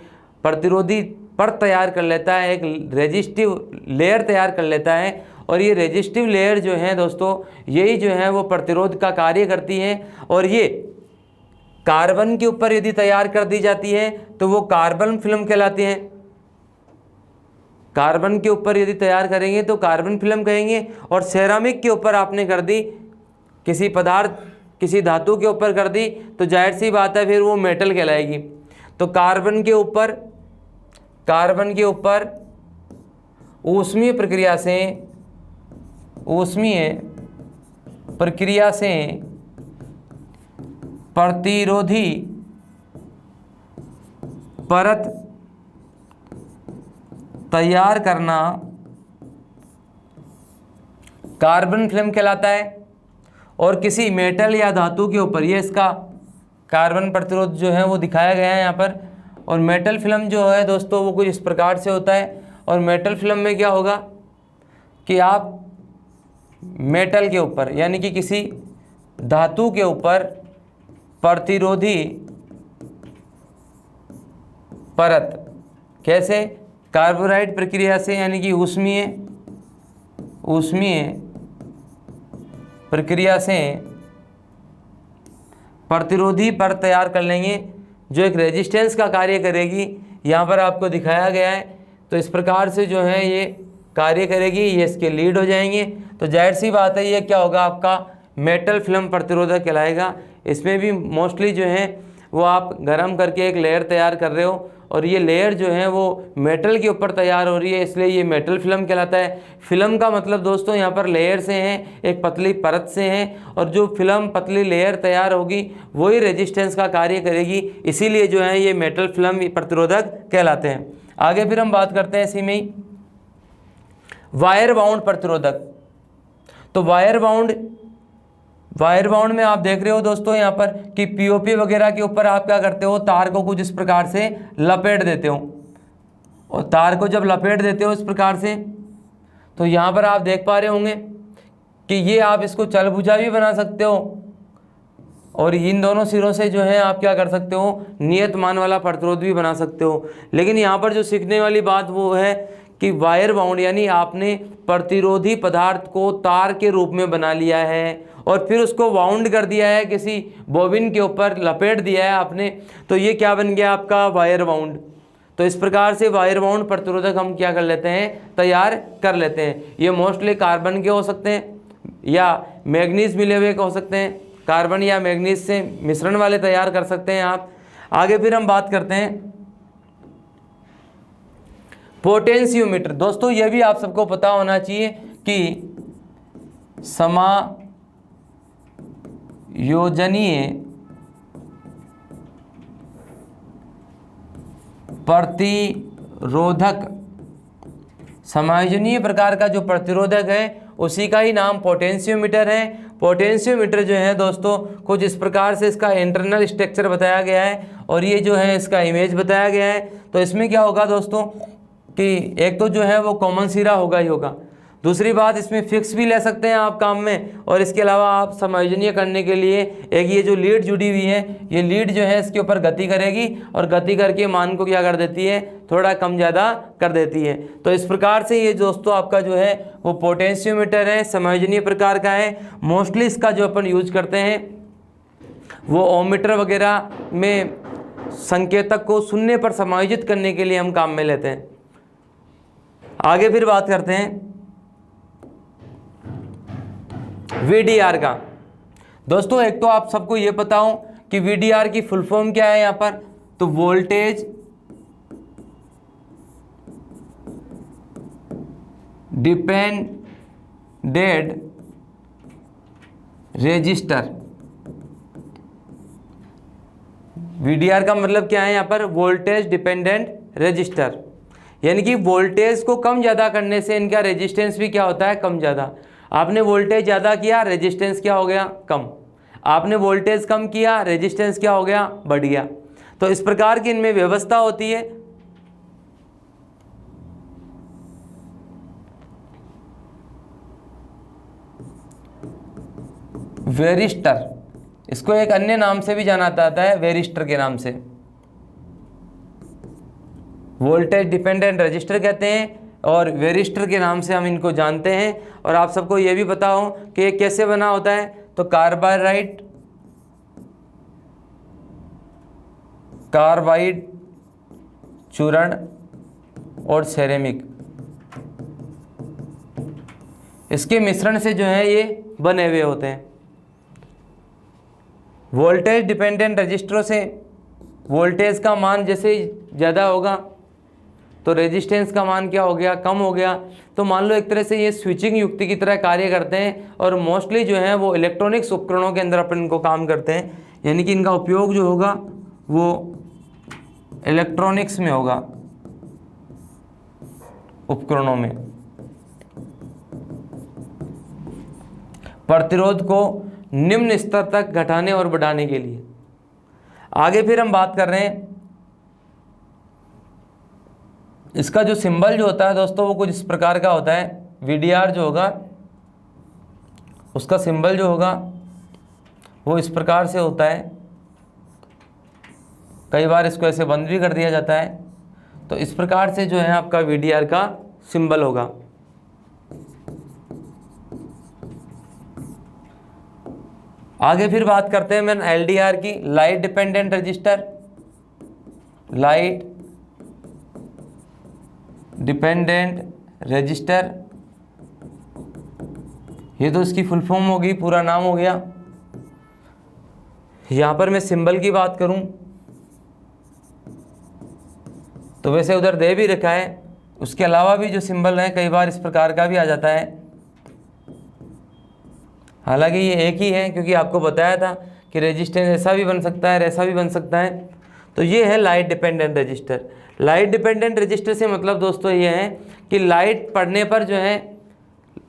प्रतिरोधी परत तैयार कर लेता है, एक रेजिस्टिव लेयर तैयार कर लेता है। और ये रेजिस्टिव लेयर जो है दोस्तों, यही जो है वो प्रतिरोध का कार्य करती है। और ये कार्बन के ऊपर यदि तैयार कर दी जाती है तो वो कार्बन फिल्म कहलाती है। कार्बन के ऊपर यदि तैयार करेंगे तो कार्बन फिल्म कहेंगे, और सेरामिक के ऊपर आपने कर दी, किसी पदार्थ किसी धातु के ऊपर कर दी, तो जाहिर सी बात है फिर वो मेटल कहलाएगी। तो कार्बन के ऊपर ऊष्मीय प्रक्रिया से प्रतिरोधी परत तैयार करना कार्बन फिल्म कहलाता है। और किसी मेटल या धातु के ऊपर, ये इसका कार्बन प्रतिरोध जो है वो दिखाया गया है यहाँ पर। और मेटल फिल्म जो है दोस्तों वो कुछ इस प्रकार से होता है। और मेटल फिल्म में क्या होगा कि आप मेटल के ऊपर यानी कि किसी धातु के ऊपर प्रतिरोधी परत, कैसे, कार्बोराइड प्रक्रिया से यानी कि ऊष्मीय प्रक्रिया से प्रतिरोधी परत तैयार कर लेंगे जो एक रेजिस्टेंस का कार्य करेगी। यहाँ पर आपको दिखाया गया है। तो इस प्रकार से जो है ये कार्य करेगी, ये इसके लीड हो जाएंगे। तो जाहिर सी बात है ये क्या होगा, आपका मेटल फिल्म प्रतिरोधक कहलाएगा। इसमें भी मोस्टली जो है वो आप गर्म करके एक लेयर तैयार कर रहे हो और ये लेयर जो है वो मेटल के ऊपर तैयार हो रही है, इसलिए ये मेटल फिल्म कहलाता है। फिल्म का मतलब दोस्तों यहाँ पर लेयर से हैं, एक पतली परत से हैं, और जो फिल्म पतली लेयर तैयार होगी वही रेजिस्टेंस का कार्य करेगी, इसीलिए जो है ये मेटल फिल्म प्रतिरोधक कहलाते हैं। आगे फिर हम बात करते हैं इसी में ही वायर बाउंड प्रतिरोधक। तो वायर बाउंड में आप देख रहे हो दोस्तों यहाँ पर कि पीओपी वगैरह के ऊपर आप क्या करते हो, तार को कुछ इस प्रकार से लपेट देते हो। और तार को जब लपेट देते हो इस प्रकार से, तो यहाँ पर आप देख पा रहे होंगे कि ये आप इसको चल बुझा भी बना सकते हो और इन दोनों सिरों से जो है आप क्या कर सकते हो, नियत मान वाला प्रतिरोध भी बना सकते हो। लेकिन यहाँ पर जो सीखने वाली बात वो है कि वायर बाउंड यानी आपने प्रतिरोधी पदार्थ को तार के रूप में बना लिया है और फिर उसको बाउंड कर दिया है, किसी बोबिन के ऊपर लपेट दिया है आपने, तो ये क्या बन गया आपका वायर बाउंड। तो इस प्रकार से वायर बाउंड प्रतिरोधक हम क्या कर लेते हैं, तैयार कर लेते हैं। ये मोस्टली कार्बन के हो सकते हैं या मैग्नीज मिले हुए के हो सकते हैं, कार्बन या मैग्नीज से मिश्रण वाले तैयार कर सकते हैं आप। आगे फिर हम बात करते हैं पोटेंशियोमीटर। दोस्तों ये भी आप सबको पता होना चाहिए कि समायोजनीय प्रकार का जो प्रतिरोधक है उसी का ही नाम पोटेंशियोमीटर है। पोटेंशियोमीटर जो है दोस्तों कुछ इस प्रकार से इसका इंटरनल स्ट्रक्चर बताया गया है और ये जो है इसका इमेज बताया गया है। तो इसमें क्या होगा दोस्तों कि एक तो जो है वो कॉमन सिरा होगा ही होगा, दूसरी बात इसमें फिक्स भी ले सकते हैं आप काम में, और इसके अलावा आप समायोजनीय करने के लिए एक ये जो लीड जुड़ी हुई है, ये लीड जो है इसके ऊपर गति करेगी और गति करके मान को क्या कर देती है, थोड़ा कम ज़्यादा कर देती है। तो इस प्रकार से ये दोस्तों आपका जो है वो पोटेंशियोमीटर है, समायोजनीय प्रकार का है। मोस्टली इसका जो अपन यूज करते हैं वो ओमीटर वगैरह में संकेतक को शून्य पर समायोजित करने के लिए हम काम में लेते हैं। आगे फिर बात करते हैं VDR का। दोस्तों एक तो आप सबको ये पता हो कि VDR की फुल फॉर्म क्या है यहाँ पर, तो वोल्टेज डिपेंडेंट रेजिस्टर। VDR का मतलब क्या है यहाँ पर, वोल्टेज डिपेंडेंट रेजिस्टर, यानी कि वोल्टेज को कम ज़्यादा करने से इनका रेजिस्टेंस भी क्या होता है, कम ज़्यादा। आपने वोल्टेज ज़्यादा किया, रेजिस्टेंस क्या हो गया, कम। आपने वोल्टेज कम किया, रेजिस्टेंस क्या हो गया, बढ़ गया। तो इस प्रकार की इनमें व्यवस्था होती है। वेरिस्टर, इसको एक अन्य नाम से भी जाना जाता है, वेरिस्टर के नाम से, वोल्टेज डिपेंडेंट रजिस्टर कहते हैं और वेरिस्टर के नाम से हम इनको जानते हैं। और आप सबको ये भी पता हो कि ये कैसे बना होता है, तो कार्बाइड चूर्ण और सेरेमिक, इसके मिश्रण से जो है ये बने हुए होते हैं। वोल्टेज डिपेंडेंट रजिस्टरों से वोल्टेज का मान जैसे ज़्यादा होगा तो रेजिस्टेंस का मान क्या हो गया, कम हो गया। तो मान लो एक तरह से ये स्विचिंग युक्ति की तरह कार्य करते हैं और मोस्टली जो है वो इलेक्ट्रॉनिक्स उपकरणों के अंदर अपन इनको काम करते हैं, यानी कि इनका उपयोग जो होगा वो इलेक्ट्रॉनिक्स में होगा, उपकरणों में, प्रतिरोध को निम्न स्तर तक घटाने और बढ़ाने के लिए। आगे फिर हम बात कर रहे हैं, इसका जो सिंबल जो होता है दोस्तों वो कुछ इस प्रकार का होता है। VDR जो होगा उसका सिंबल जो होगा वो इस प्रकार से होता है। कई बार इसको ऐसे बंद भी कर दिया जाता है। तो इस प्रकार से जो है आपका VDR का सिंबल होगा। आगे फिर बात करते हैं मैन LDR की, light dependent register. Light dependent register, ये तो इसकी फुल फॉर्म होगी, पूरा नाम हो गया। यहाँ पर मैं सिंबल की बात करूँ तो वैसे उधर दे भी रखा है, उसके अलावा भी जो सिंबल है कई बार इस प्रकार का भी आ जाता है। हालांकि ये एक ही है, क्योंकि आपको बताया था कि रेजिस्टेंस ऐसा भी बन सकता है, ऐसा भी बन सकता है। तो ये है light dependent register. Light dependent register से मतलब दोस्तों ये है कि लाइट पड़ने पर जो है,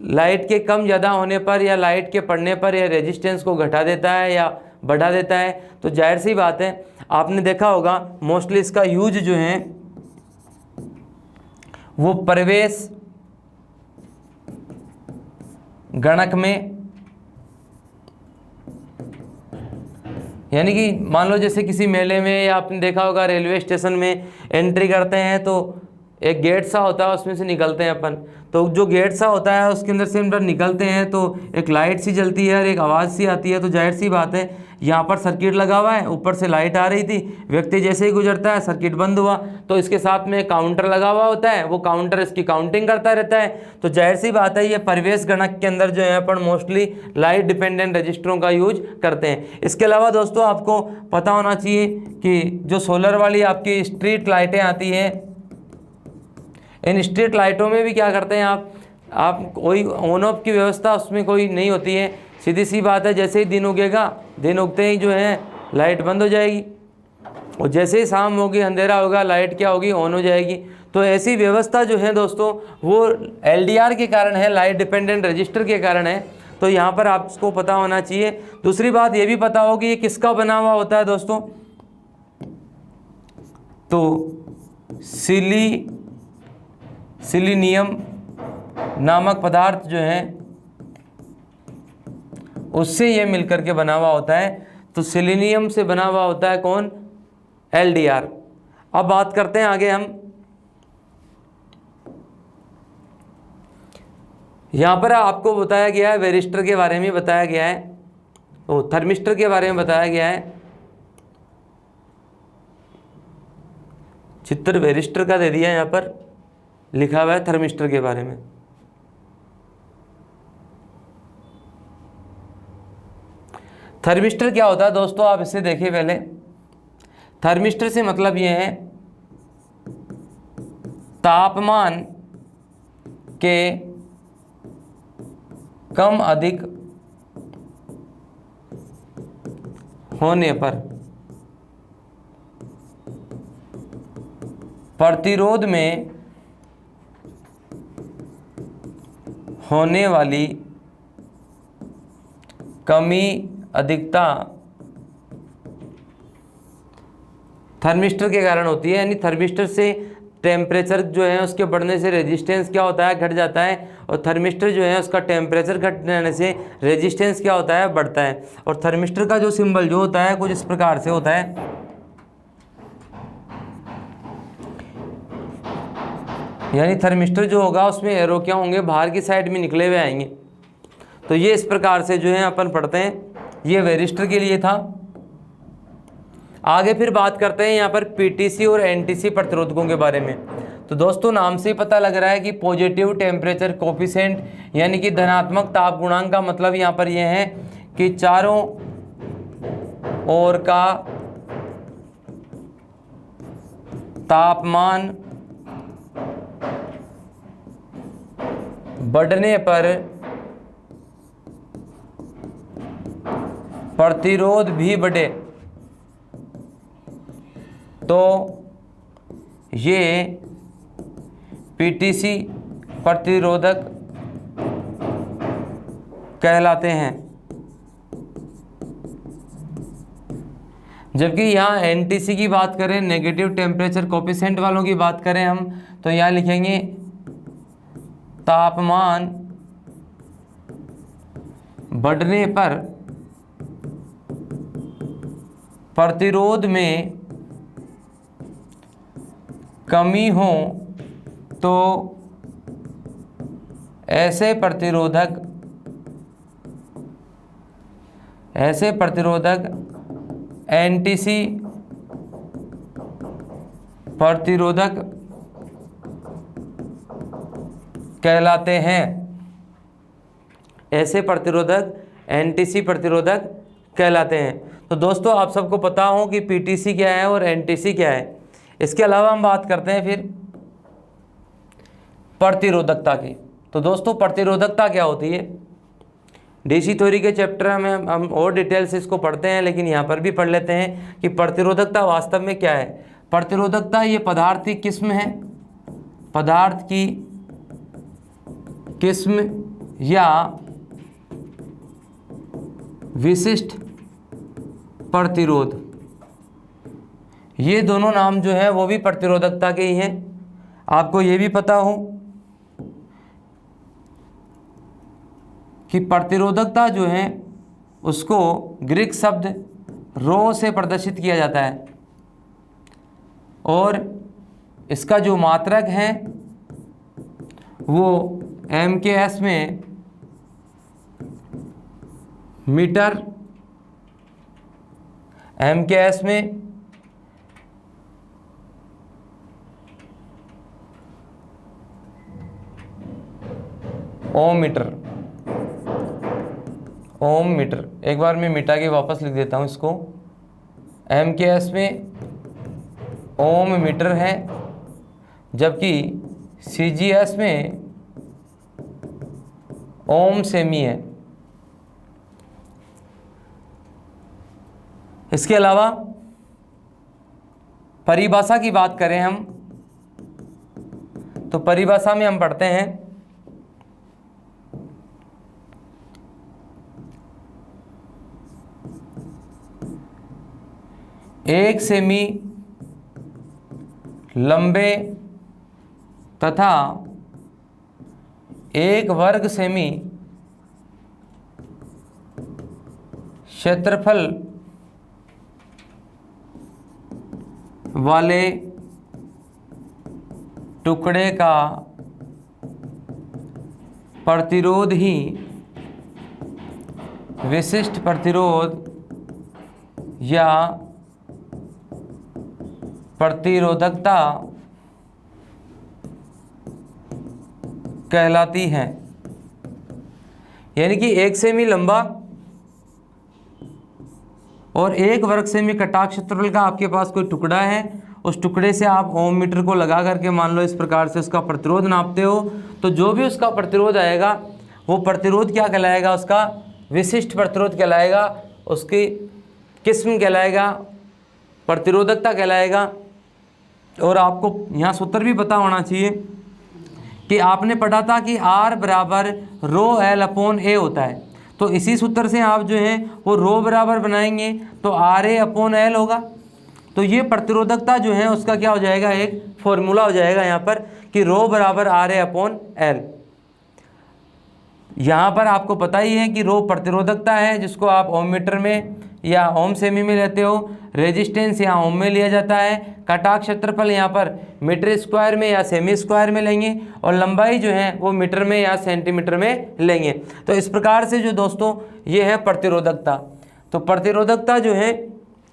लाइट के कम ज़्यादा होने पर या लाइट के पड़ने पर यह रेजिस्टेंस को घटा देता है या बढ़ा देता है। तो जाहिर सी बात है, आपने देखा होगा मोस्टली इसका यूज जो है वो प्रवेश गणक में, यानी कि मान लो जैसे किसी मेले में या आपने देखा होगा रेलवे स्टेशन में एंट्री करते हैं तो एक गेट सा होता है, उसमें से निकलते हैं अपन। तो जो गेट सा होता है उसके अंदर से हम जब निकलते हैं तो एक लाइट सी जलती है और एक आवाज़ सी आती है। तो जाहिर सी बात है, यहाँ पर सर्किट लगा हुआ है, ऊपर से लाइट आ रही थी, व्यक्ति जैसे ही गुजरता है सर्किट बंद हुआ, तो इसके साथ में काउंटर लगा हुआ होता है, वो काउंटर इसकी काउंटिंग करता रहता है। तो जाहिर सी बात है, ये प्रवेश गणक के अंदर जो है अपन मोस्टली लाइट डिपेंडेंट रजिस्टरों का यूज करते हैं। इसके अलावा दोस्तों आपको पता होना चाहिए कि जो सोलर वाली आपकी स्ट्रीट लाइटें आती हैं, इन स्ट्रीट लाइटों में भी क्या करते हैं आप कोई ऑन ऑफ की व्यवस्था उसमें कोई नहीं होती है। सीधी सी बात है, जैसे ही दिन उगेगा, दिन उगते ही जो है लाइट बंद हो जाएगी, और जैसे ही शाम होगी, अंधेरा होगा, लाइट क्या होगी, ऑन हो जाएगी। तो ऐसी व्यवस्था जो है दोस्तों वो LDR के कारण है, लाइट डिपेंडेंट रजिस्टर के कारण है। तो यहाँ पर आपको पता होना चाहिए। दूसरी बात ये भी पता होगी ये किसका बना हुआ होता है दोस्तों, तो सिलीनियम नामक पदार्थ जो है उससे ये मिलकर के बना हुआ होता है। तो सिलीनियम से बना हुआ होता है कौन, LDR। अब बात करते हैं आगे हम, यहाँ पर आपको बताया गया है वेरिस्टर के बारे में बताया गया है, थर्मिस्टर के बारे में बताया गया है। चित्र वेरिस्टर का दे दिया है, यहाँ पर लिखा हुआ है थर्मिस्टर के बारे में। थर्मिस्टर क्या होता है दोस्तों, आप इसे देखिए पहले। थर्मिस्टर से मतलब ये है तापमान के कम अधिक होने पर प्रतिरोध में होने वाली कमी अधिकता थर्मिस्टर के कारण होती है। यानी थर्मिस्टर से टेम्परेचर जो है उसके बढ़ने से रेजिस्टेंस क्या होता है, घट जाता है, और थर्मिस्टर जो है उसका टेम्परेचर घट जाने से रेजिस्टेंस क्या होता है, बढ़ता है। और थर्मिस्टर का जो सिंबल जो होता है कुछ इस प्रकार से होता है। यानी थर्मिस्टर जो होगा उसमें एरो क्या होंगे, बाहर की साइड में निकले हुए आएंगे। तो ये इस प्रकार से जो है अपन पढ़ते हैं। ये वेरिस्टर के लिए था। आगे फिर बात करते हैं यहाँ पर PTC और NTC प्रतिरोधकों के बारे में। तो दोस्तों नाम से ही पता लग रहा है कि पॉजिटिव टेम्परेचर कोफिशिएंट, यानी कि धनात्मक ताप गुणांक का मतलब यहाँ पर यह है कि चारों ओर का तापमान बढ़ने पर प्रतिरोध भी बढ़े तो ये पीटीसी प्रतिरोधक कहलाते हैं। जबकि यहाँ एनटीसी की बात करें, नेगेटिव टेम्परेचर कोफिशिएंट वालों की बात करें हम, तो यहाँ लिखेंगे तापमान बढ़ने पर प्रतिरोध में कमी हो तो ऐसे प्रतिरोधक एनटीसी प्रतिरोधक कहलाते हैं। ऐसे प्रतिरोधक एनटीसी प्रतिरोधक कहलाते हैं। तो दोस्तों आप सबको पता हो कि पीटीसी क्या है और एनटीसी क्या है। इसके अलावा हम बात करते हैं फिर प्रतिरोधकता की। तो दोस्तों प्रतिरोधकता क्या होती है, डीसी थ्योरी के चैप्टर में हम और डिटेल से इसको पढ़ते हैं, लेकिन यहाँ पर भी पढ़ लेते हैं कि प्रतिरोधकता वास्तव में क्या है। प्रतिरोधकता ये पदार्थ की किस्म है, पदार्थ की किस्म या विशिष्ट प्रतिरोध, ये दोनों नाम जो है वो भी प्रतिरोधकता के ही हैं। आपको ये भी पता हो कि प्रतिरोधकता जो है उसको ग्रीक शब्द रो से प्रदर्शित किया जाता है और इसका जो मात्रक है वो MKS में मीटर, MKS में ओम मीटर। एक बार मैं मिटा के वापस लिख देता हूँ इसको। MKS में ओम मीटर है, जबकि CGS में ओम सेमी है। इसके अलावा परिभाषा की बात करें हम, तो परिभाषा में हम पढ़ते हैं एक सेमी लंबे तथा एक वर्ग सेमी क्षेत्रफल वाले टुकड़े का प्रतिरोध ही विशिष्ट प्रतिरोध या प्रतिरोधकता कहलाती है। यानी कि एक सेमी लंबा और एक वर्ग सेमी कटाक्ष क्षेत्रफल का आपके पास कोई टुकड़ा है, उस टुकड़े से आप ओम मीटर को लगा करके मान लो इस प्रकार से उसका प्रतिरोध नापते हो, तो जो भी उसका प्रतिरोध आएगा वो प्रतिरोध क्या कहलाएगा, उसका विशिष्ट प्रतिरोध कहलाएगा, उसकी किस्म कहलाएगा, प्रतिरोधकता कहलाएगा। और आपको यहाँ सूत्र भी पता होना चाहिए कि आपने पढ़ा था कि R बराबर रो L अपॉन A होता है। तो इसी सूत्र से आप जो है वो रो बराबर बनाएंगे तो RA अपॉन L होगा। तो ये प्रतिरोधकता जो है उसका क्या हो जाएगा, एक फॉर्मूला हो जाएगा यहाँ पर कि रो बराबर RA अपॉन L। यहाँ पर आपको पता ही है कि रो प्रतिरोधकता है, जिसको आप ओम मीटर में या ओम सेमी में लेते हो। रेजिस्टेंस यहाँ ओम में लिया जाता है। कटाक्ष क्षेत्रफल यहाँ पर मीटर स्क्वायर में या सेमी स्क्वायर में लेंगे और लंबाई जो है वो मीटर में या सेंटीमीटर में लेंगे। तो इस प्रकार से जो दोस्तों ये है प्रतिरोधकता। तो प्रतिरोधकता जो है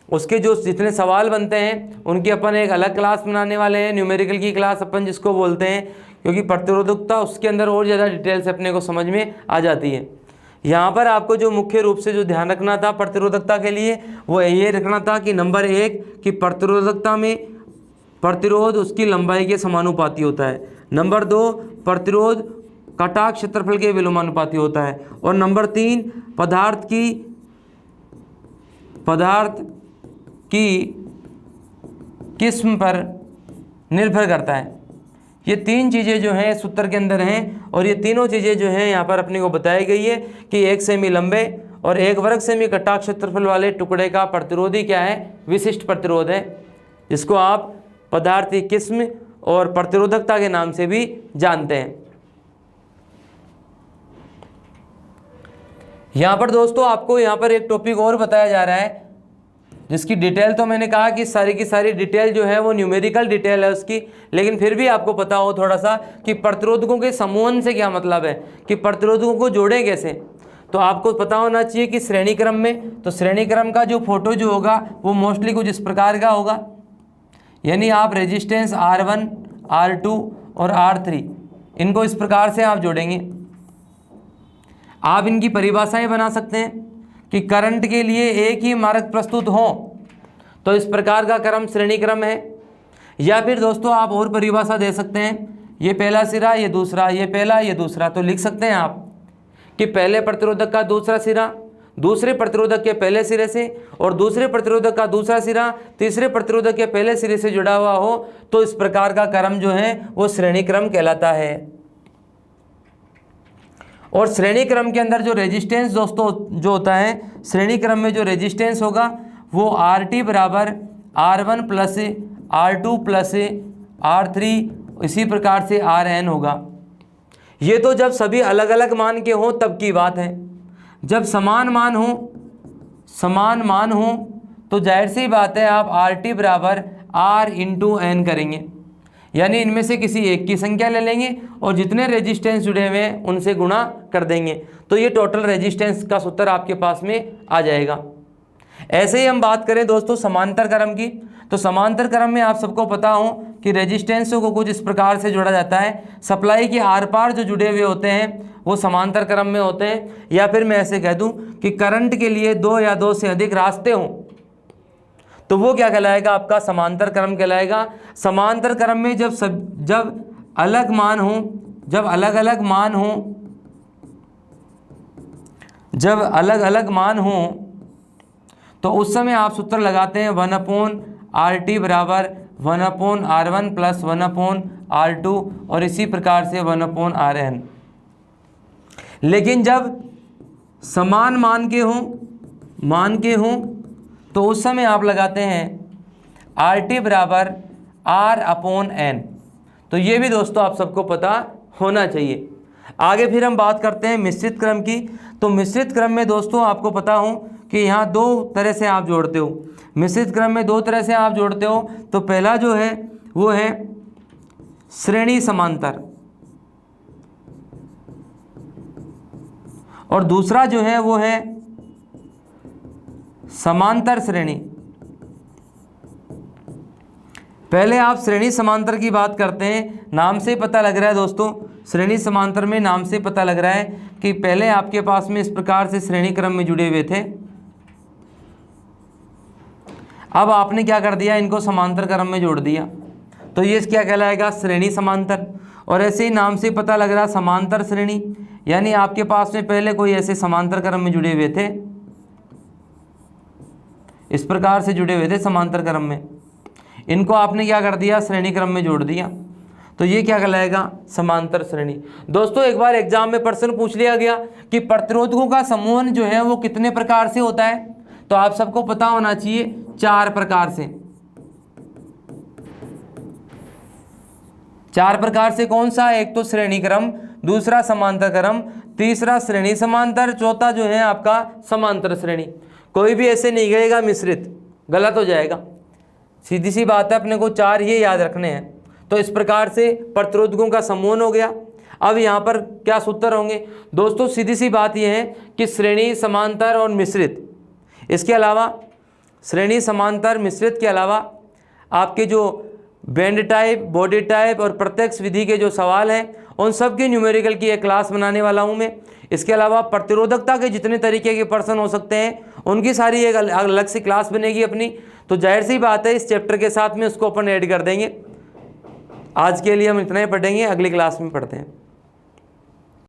उसके जो जितने सवाल बनते हैं उनकी अपन एक अलग क्लास बनाने वाले हैं, न्यूमेरिकल की क्लास अपन जिसको बोलते हैं, क्योंकि प्रतिरोधकता उसके अंदर और ज़्यादा डिटेल से अपने को समझ में आ जाती है। यहाँ पर आपको जो मुख्य रूप से जो ध्यान रखना था प्रतिरोधकता के लिए वो ये रखना था कि नंबर 1 कि प्रतिरोधकता में प्रतिरोध उसकी लंबाई के समानुपाती होता है। नंबर 2, प्रतिरोध कटाव क्षेत्रफल के विलोमानुपाती होता है। और नंबर 3, पदार्थ की किस्म पर निर्भर करता है। ये 3 चीज़ें जो हैं सूत्र के अंदर हैं, और ये तीनों चीज़ें जो हैं यहाँ पर अपने को बताई गई है कि 1 सेमी लंबे और 1 वर्ग सेमी कटाव क्षेत्रफल वाले टुकड़े का प्रतिरोधी क्या है, विशिष्ट प्रतिरोध है, जिसको आप पदार्थ की किस्म और प्रतिरोधकता के नाम से भी जानते हैं। यहाँ पर दोस्तों आपको यहाँ पर एक टॉपिक और बताया जा रहा है, जिसकी डिटेल तो मैंने कहा कि सारी की सारी डिटेल जो है वो न्यूमेरिकल डिटेल है उसकी, लेकिन फिर भी आपको पता हो थोड़ा सा कि प्रतिरोधकों के समूहन से क्या मतलब है, कि प्रतिरोधकों को जोड़ें कैसे। तो आपको पता होना चाहिए कि श्रेणी क्रम में, तो श्रेणी क्रम का जो फोटो जो होगा वो मोस्टली कुछ इस प्रकार का होगा, यानी आप रेजिस्टेंस R1, R2 और R3 इनको इस प्रकार से आप जोड़ेंगे। आप इनकी परिभाषाएं बना सकते हैं कि करंट के लिए एक ही मार्ग प्रस्तुत हो तो इस प्रकार का क्रम श्रेणी क्रम है। या फिर दोस्तों आप और परिभाषा दे सकते हैं, ये पहला सिरा, ये दूसरा, ये पहला, ये दूसरा। तो लिख सकते हैं आप कि पहले प्रतिरोधक का दूसरा सिरा दूसरे प्रतिरोधक के पहले सिरे से, और दूसरे प्रतिरोधक का दूसरा सिरा तीसरे प्रतिरोधक के पहले सिरे से जुड़ा हुआ हो, तो इस प्रकार का क्रम जो है वो श्रेणी क्रम कहलाता है। और श्रेणी क्रम के अंदर जो रेजिस्टेंस दोस्तों जो होता है, श्रेणी क्रम में जो रेजिस्टेंस होगा वो RT बराबर R1 plus R2 plus R3 इसी प्रकार से RN होगा। ये तो जब सभी अलग अलग मान के हों तब की बात है। जब समान मान हो तो जाहिर सी बात है आप RT बराबर R इंटू N करेंगे, यानी इनमें से किसी एक की संख्या ले लेंगे और जितने रेजिस्टेंस जुड़े हुए हैं उनसे गुणा कर देंगे, तो ये टोटल रेजिस्टेंस का सूत्र आपके पास में आ जाएगा। ऐसे ही हम बात करें दोस्तों समांतर क्रम की, तो समांतर क्रम में आप सबको पता हो कि रेजिस्टेंसों को कुछ इस प्रकार से जोड़ा जाता है। सप्लाई के आर पार जो जुड़े हुए होते हैं वो समांतर क्रम में होते हैं, या फिर मैं ऐसे कह दूं कि करंट के लिए 2 या 2 से अधिक रास्ते हों तो वो क्या कहलाएगा, आपका समांतर क्रम कहलाएगा। समांतर क्रम में जब अलग मान हो, जब अलग अलग मान हो तो उस समय आप सूत्र लगाते हैं 1/RT बराबर 1/R1 प्लस 1/R2 और इसी प्रकार से 1/RN। लेकिन जब समान मान के हों तो उस समय आप लगाते हैं RT बराबर R/N। तो ये भी दोस्तों आप सबको पता होना चाहिए। आगे फिर हम बात करते हैं मिश्रित क्रम की। तो मिश्रित क्रम में दोस्तों आपको पता हो कि यहाँ 2 तरह से आप जोड़ते हो। मिश्रित क्रम में 2 तरह से आप जोड़ते हो। तो पहला जो है वो है श्रेणी समांतर, और दूसरा जो है वो है समांतर श्रेणी। पहले आप श्रेणी समांतर की बात करते हैं। नाम से पता लग रहा है दोस्तों, श्रेणी समांतर में नाम से पता लग रहा है कि पहले आपके पास में इस प्रकार से श्रेणी क्रम में जुड़े हुए थे, अब आपने क्या कर दिया, इनको समांतर क्रम में जोड़ दिया, तो ये क्या कहलाएगा, श्रेणी समांतर। और ऐसे ही नाम से पता लग रहा समांतर श्रेणी, यानी आपके पास में पहले कोई ऐसे समांतर क्रम में जुड़े हुए थे, इस प्रकार से जुड़े हुए थे समांतर क्रम में, इनको आपने क्या कर दिया, श्रेणी क्रम में जोड़ दिया, तो ये क्या कहलाएगा, समांतर श्रेणी। दोस्तों एक बार एग्जाम में प्रश्न पूछ लिया गया कि प्रतिरोधकों का समूहन जो है वो कितने प्रकार से होता है, तो आप सबको पता होना चाहिए 4 प्रकार से। 4 प्रकार से कौन सा, एक तो श्रेणी क्रम, दूसरा समांतर क्रम, तीसरा श्रेणी समांतर, चौथा जो है आपका समांतर श्रेणी। कोई भी ऐसे नहीं गएगा मिश्रित, गलत हो जाएगा। सीधी सी बात है, अपने को 4 ये याद रखने हैं। तो इस प्रकार से प्रतिरोधकों का समूहन हो गया। अब यहाँ पर क्या सूत्र होंगे दोस्तों, सीधी सी बात यह है कि श्रेणी समांतर और मिश्रित, इसके अलावा श्रेणी समांतर मिश्रित के अलावा आपके जो बैंड टाइप, बॉडी टाइप और प्रत्यक्ष विधि के जो सवाल हैं उन सब के न्यूमेरिकल की एक क्लास बनाने वाला हूं मैं। इसके अलावा प्रतिरोधकता के जितने तरीके के प्रश्न हो सकते हैं उनकी सारी एक अलग से क्लास बनेगी अपनी। तो जाहिर सी बात है इस चैप्टर के साथ में उसको अपन ऐड कर देंगे। आज के लिए हम इतना ही पढ़ेंगे, अगली क्लास में पढ़ते हैं।